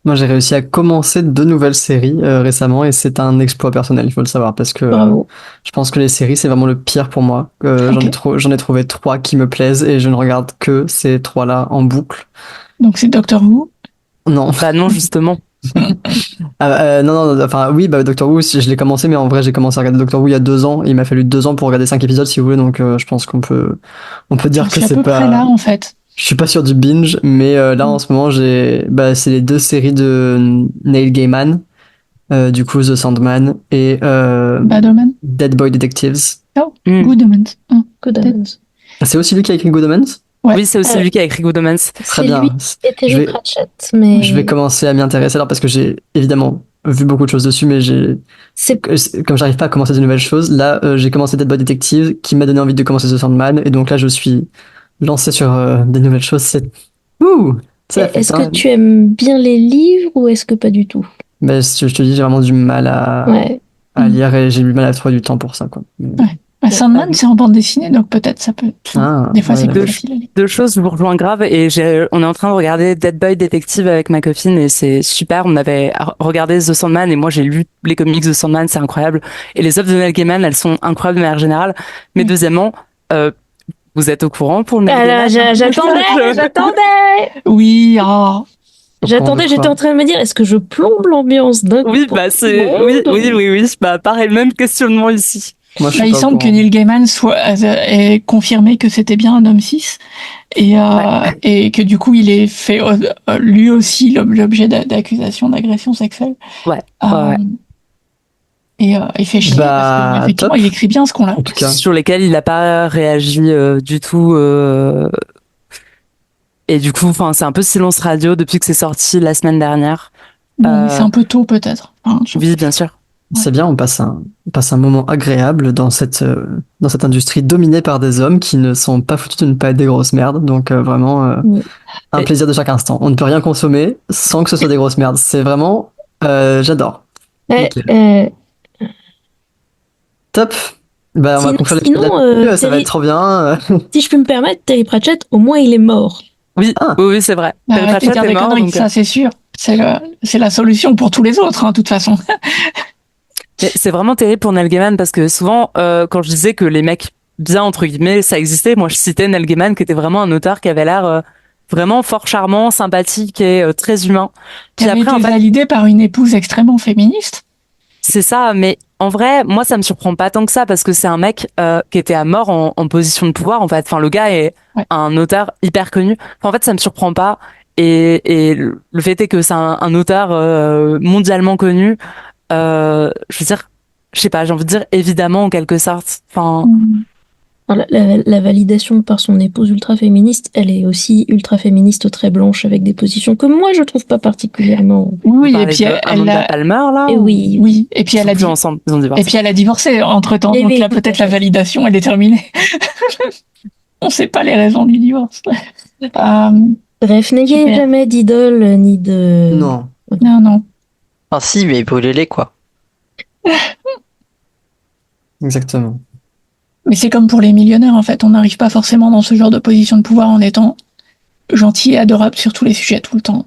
S3: Moi, j'ai réussi à commencer 2 nouvelles séries récemment, et c'est un exploit personnel, il faut le savoir, parce que je pense que les séries, c'est vraiment le pire pour moi. Okay. J'en ai trouvé 3 qui me plaisent, et je ne regarde que ces 3-là en boucle.
S1: Donc c'est Doctor Who?
S3: Non.
S6: Bah non, justement.
S3: Non, enfin oui, Doctor Who, je l'ai commencé, mais en vrai j'ai commencé à regarder Doctor Who il y a 2 ans, et il m'a fallu 2 ans pour regarder 5 épisodes si vous voulez, donc je pense qu'on peut dire que c'est pas...
S1: Je suis à peu près là, en fait.
S3: Je suis pas sûr du binge, mais là en ce moment c'est les 2 séries de Neil Gaiman, du coup The Sandman et
S1: Bad Omens.
S3: Dead Boy Detectives.
S1: Oh, Good Omens.
S2: Good Omens.
S3: C'est aussi lui qui a écrit Good Omens?
S1: Ouais.
S6: Oui, c'est aussi lui qui a écrit Good Omens.
S3: Très bien.
S2: Lui et Terry Pratchett, mais...
S3: Je vais commencer à m'y intéresser alors, parce que j'ai évidemment vu beaucoup de choses dessus, mais comme j'arrive pas à commencer de nouvelles choses, là j'ai commencé Dead Boy Detective qui m'a donné envie de commencer The Sandman, et donc là je suis lancé sur des nouvelles choses.
S2: Est-ce que tu aimes bien les livres ou est-ce que pas du tout?
S3: Je te dis, j'ai vraiment du mal à lire, et j'ai du mal à trouver du temps pour ça, quoi.
S1: Ouais. Sandman, c'est en bande dessinée, donc peut-être ça peut. Des fois, c'est plus facile à lire.
S6: 2 choses, je vous rejoins grave, et on est en train de regarder Dead Boy Detective avec ma copine, et c'est super. On avait regardé The Sandman, et moi j'ai lu les comics de Sandman, c'est incroyable. Et les œuvres de Neil Gaiman, elles sont incroyables de manière générale. Mais deuxièmement, vous êtes au courant pour Neil Gaiman?
S2: J'attendais.
S1: Oui,
S2: J'attendais, j'étais en train de me dire, est-ce que je plombe l'ambiance d'un coup?
S6: Oui, oui. Pareil, même questionnement ici.
S3: Moi,
S1: il semble que Neil Gaiman ait confirmé que c'était bien un homme cis, et que du coup il ait fait lui aussi l'objet d'accusations d'agression sexuelle. Et fait chier, parce qu'effectivement il écrit bien ce qu'on a.
S6: Sur lesquels il n'a pas réagi du tout. Et du coup, c'est un peu silence radio depuis que c'est sorti la semaine dernière.
S1: Bon, c'est un peu tôt peut-être. Enfin,
S6: Oui, bien sûr.
S3: C'est bien, on passe un moment agréable dans cette industrie dominée par des hommes qui ne sont pas foutus de ne pas être des grosses merdes. Donc vraiment, un plaisir de chaque instant. On ne peut rien consommer sans que ce soit des grosses merdes. C'est vraiment, j'adore. Top. Bah, on va conclure l'épisode. Ça va être trop bien.
S2: Si je peux me permettre, Terry Pratchett, au moins il est mort.
S6: Oui, oui, c'est vrai. Terry
S1: Arrêtez de
S6: Pratchett
S1: dire
S6: est
S1: des
S6: mort,
S1: conneries,
S6: donc,
S1: ça c'est sûr. C'est la solution pour tous les autres, de toute façon.
S6: mais c'est vraiment terrible pour Neil Gaiman parce que souvent, quand je disais que les mecs bien, entre guillemets, ça existait, moi je citais Neil Gaiman qui était vraiment un auteur qui avait l'air vraiment fort charmant, sympathique et très humain.
S1: Qui avait été validé par une épouse extrêmement féministe.
S6: C'est ça, mais en vrai, moi ça me surprend pas tant que ça parce que c'est un mec qui était à mort en position de pouvoir en fait. Enfin, le gars est un auteur hyper connu. Enfin, en fait, ça me surprend pas. Et le fait est que c'est un auteur mondialement connu. Je veux dire, je sais pas, j'ai envie de dire évidemment en quelque sorte. Enfin.
S2: La validation par son épouse ultra-féministe, elle est aussi ultra-féministe très blanche avec des positions que moi je trouve pas particulièrement.
S1: Oui, et puis elle a
S6: Palmer là.
S2: Et oui,
S1: et puis elle a
S6: dit ensemble, ils ont divorcé.
S1: Et puis elle a divorcé entre-temps, donc là peut-être la validation elle est terminée. On sait pas les raisons du divorce.
S2: Bref, n'ayez jamais d'idole ni de.
S3: Non.
S1: Non.
S5: Ah si, mais brûlez-les quoi.
S3: Exactement.
S1: Mais c'est comme pour les millionnaires en fait, on n'arrive pas forcément dans ce genre de position de pouvoir en étant gentil et adorable sur tous les sujets tout le temps.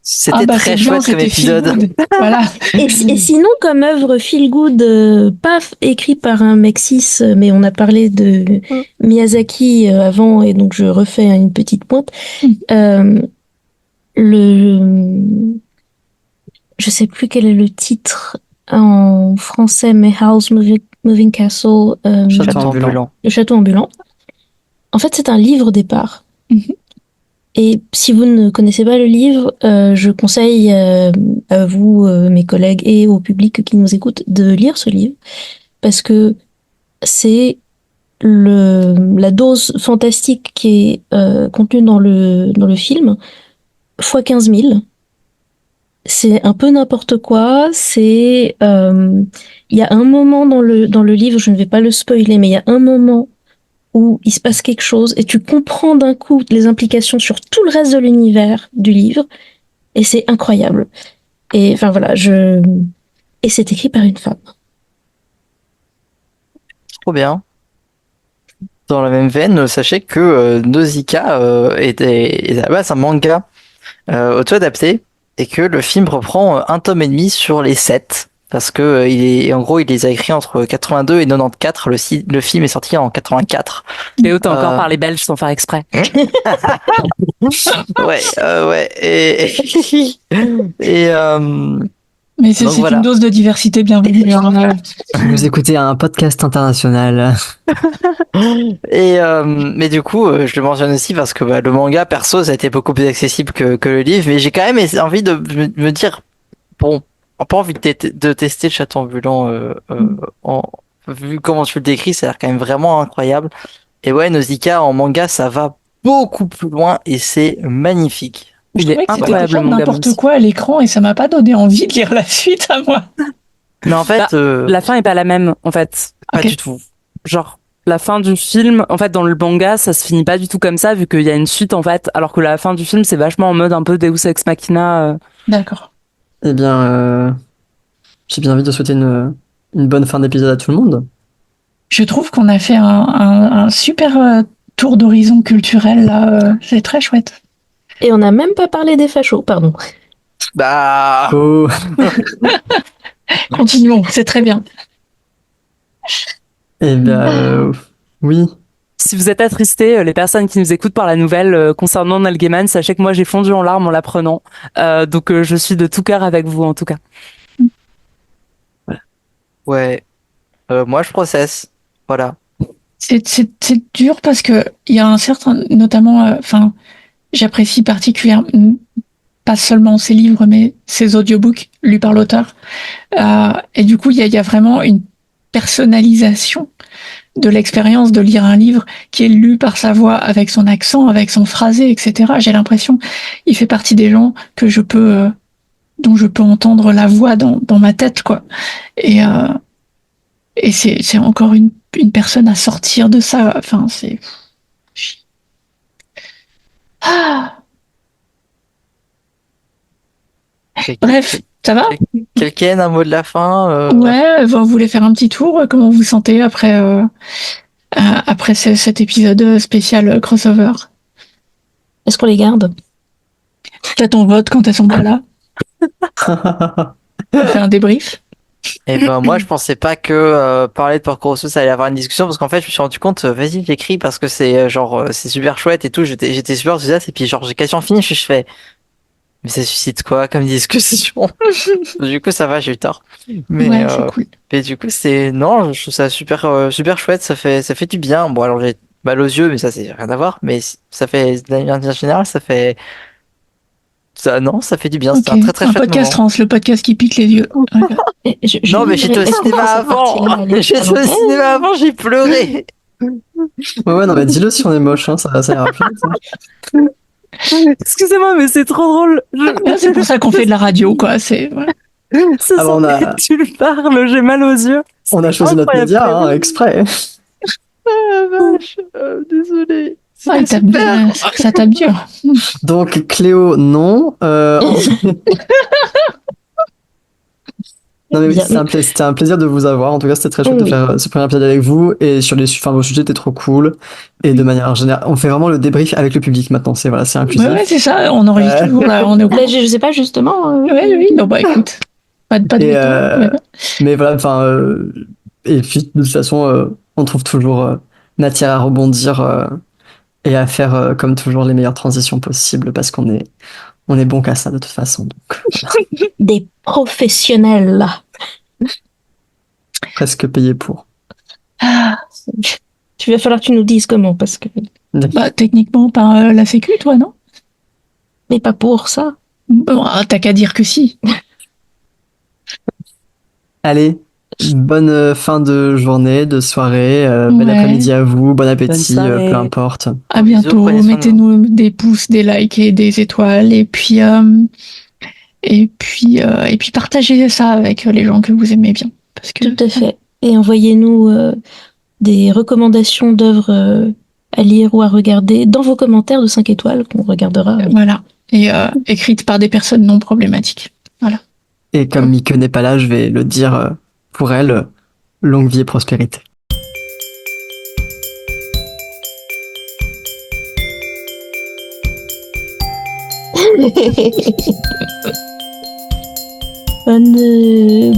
S5: C'était très chouette comme épisode.
S1: Voilà.
S2: Et sinon, comme œuvre feel good, pas écrit par un mec cis, mais on a parlé de Miyazaki avant, et donc je refais une petite pointe. Je sais plus quel est le titre en français, mais House Moving Castle.
S5: Château ambulant.
S2: Le château ambulant. En fait, c'est un livre au départ. Et si vous ne connaissez pas le livre, je conseille à vous, mes collègues, et au public qui nous écoute, de lire ce livre, parce que c'est la dose fantastique qui est contenue dans le film, fois 15 000. C'est un peu n'importe quoi. Il y a un moment dans le livre, je ne vais pas le spoiler, mais il y a un moment où il se passe quelque chose et tu comprends d'un coup les implications sur tout le reste de l'univers du livre, et c'est incroyable. Et enfin voilà, et c'est écrit par une femme.
S5: Trop bien. Dans la même veine, sachez que Nausicaa est à la base un manga auto-adapté et que le film reprend un tome et demi sur les 7. Parce que en gros, il les a écrits entre 82 et 94. Le film est sorti en 84.
S6: Léo, t'as encore parlé belge sans faire exprès.
S5: Ouais.
S1: Mais c'est voilà. Une dose de diversité bienvenue.
S3: Vous écoutez un podcast international.
S5: Mais du coup, je le mentionne aussi parce que le manga, perso, ça a été beaucoup plus accessible que le livre. Mais j'ai quand même envie de me dire, bon, on n'a pas envie de tester le château ambulant vu comment tu le décris, ça a l'air quand même vraiment incroyable. Et ouais, Nausicaa en manga, ça va beaucoup plus loin et c'est magnifique.
S1: Je trouvais que c'était n'importe quoi à l'écran et ça m'a pas donné envie de lire la suite à moi.
S5: Mais en fait,
S6: la fin est pas la même en fait.
S5: Pas du tout.
S6: Genre la fin du film, en fait dans le manga, ça se finit pas du tout comme ça vu qu'il y a une suite en fait, alors que la fin du film c'est vachement en mode un peu Deus Ex Machina.
S1: D'accord.
S3: Eh bien, j'ai bien envie de souhaiter une bonne fin d'épisode à tout le monde.
S1: Je trouve qu'on a fait un super tour d'horizon culturel là, c'est très chouette.
S2: Et on n'a même pas parlé des fachos, pardon.
S5: Bah.
S3: Oh.
S1: Continuons, c'est très bien.
S3: Eh bien, oui.
S6: Si vous êtes attristés, les personnes qui nous écoutent par la nouvelle concernant Neil Gaiman, sachez que moi j'ai fondu en larmes en l'apprenant. Donc je suis de tout cœur avec vous en tout cas.
S5: Ouais. Moi je processe. Voilà.
S1: C'est dur parce que il y a un certain, notamment, j'apprécie particulièrement pas seulement ses livres, mais ses audiobooks lus par l'auteur. Et du coup, il y a vraiment une personnalisation de l'expérience de lire un livre qui est lu par sa voix, avec son accent, avec son phrasé, etc. J'ai l'impression il fait partie des gens que dont je peux entendre la voix dans ma tête, quoi. Et c'est encore une personne à sortir de ça. Enfin, c'est... Ah. Bref, ça va?
S5: Quelqu'un, un mot de la fin?
S1: Ouais, vous voulez faire un petit tour? Comment vous vous sentez après cet épisode spécial crossover?
S2: Est-ce qu'on les garde?
S1: T'as ton vote quand elles sont pas là? On fait un débrief?
S5: Et ben moi je pensais pas que parler de Porco Rosso ça allait avoir une discussion parce qu'en fait je me suis rendu compte vas-y j'écris parce que c'est c'est super chouette et tout, j'étais super enthousiaste et puis genre j'ai quasiment fini, je fais mais ça suscite quoi comme discussion? Du coup ça va, j'ai eu tort. Mais
S1: Ouais, c'est cool.
S5: mais du coup c'est non, je trouve ça super chouette, ça fait du bien. Bon alors j'ai mal aux yeux mais ça c'est rien à voir, mais ça fait de manière générale ça fait ça non, ça fait du bien, c'est un très
S1: un
S5: chouette
S1: podcast
S5: moment.
S1: trans, le podcast qui pique les yeux. Ouais.
S5: Non, mais j'étais au cinéma avant. J'étais au cinéma avant, j'ai pleuré.
S3: Ouais, non, mais dis-le si on est moche, hein, ça ira plus vite, hein.
S6: Excusez-moi, mais c'est trop drôle.
S1: C'est pour ça qu'on fait de la radio, quoi. C'est voilà.
S6: Ça
S3: Ah bah, on a-
S6: tu le parles, j'ai mal aux yeux.
S3: On a choisi notre média, hein, exprès.
S5: Ah vache, désolé.
S1: Ouais, ça tape dur.
S3: Donc, Cléo, non. Non, mais oui,
S2: Bien.
S3: c'était un plaisir de vous avoir. En tout cas, c'était très chouette de
S2: Oui.
S3: faire ce premier épisode avec vous. Et sur vos sujets étaient trop cool. Et de manière générale, on fait vraiment le débrief avec le public maintenant. C'est inclusif.
S1: Ouais, c'est ça. On enregistre toujours là. On est au
S2: Là, je sais pas justement.
S1: Ouais, oui. Non, bah écoute, pas de
S3: Et,
S1: veto.
S3: mais voilà, enfin, et puis de toute façon, on trouve toujours matière à rebondir et à faire comme toujours les meilleures transitions possibles parce qu'on est bon qu'à ça de toute façon. Donc,
S2: Des professionnels là.
S3: presque payé pour.
S2: Tu vas falloir que tu nous dises comment parce que.
S1: Bah techniquement par la Sécu, toi, non?
S2: Mais pas pour ça.
S1: Bon, t'as qu'à dire que si.
S3: Allez, bonne fin de journée, de soirée, bel
S1: Ouais.
S3: après-midi à vous, bon appétit,
S6: Bonne soirée.
S3: peu importe.
S1: À
S5: Bisous,
S1: bientôt.
S5: prenez soin de
S1: Mettez-nous des pouces, des likes et des étoiles. Et puis partagez ça avec les gens que vous aimez bien. Parce que
S2: Tout à fait. Et envoyez-nous des recommandations d'œuvres à lire ou à regarder dans vos commentaires de 5 étoiles qu'on regardera.
S1: Voilà. Et écrite par des personnes non problématiques. Voilà.
S3: Et comme Mike n'est pas là, je vais le dire pour elle, longue vie et prospérité.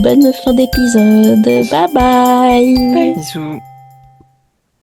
S2: Bonne fin d'épisode. Bye bye.
S5: Bisous.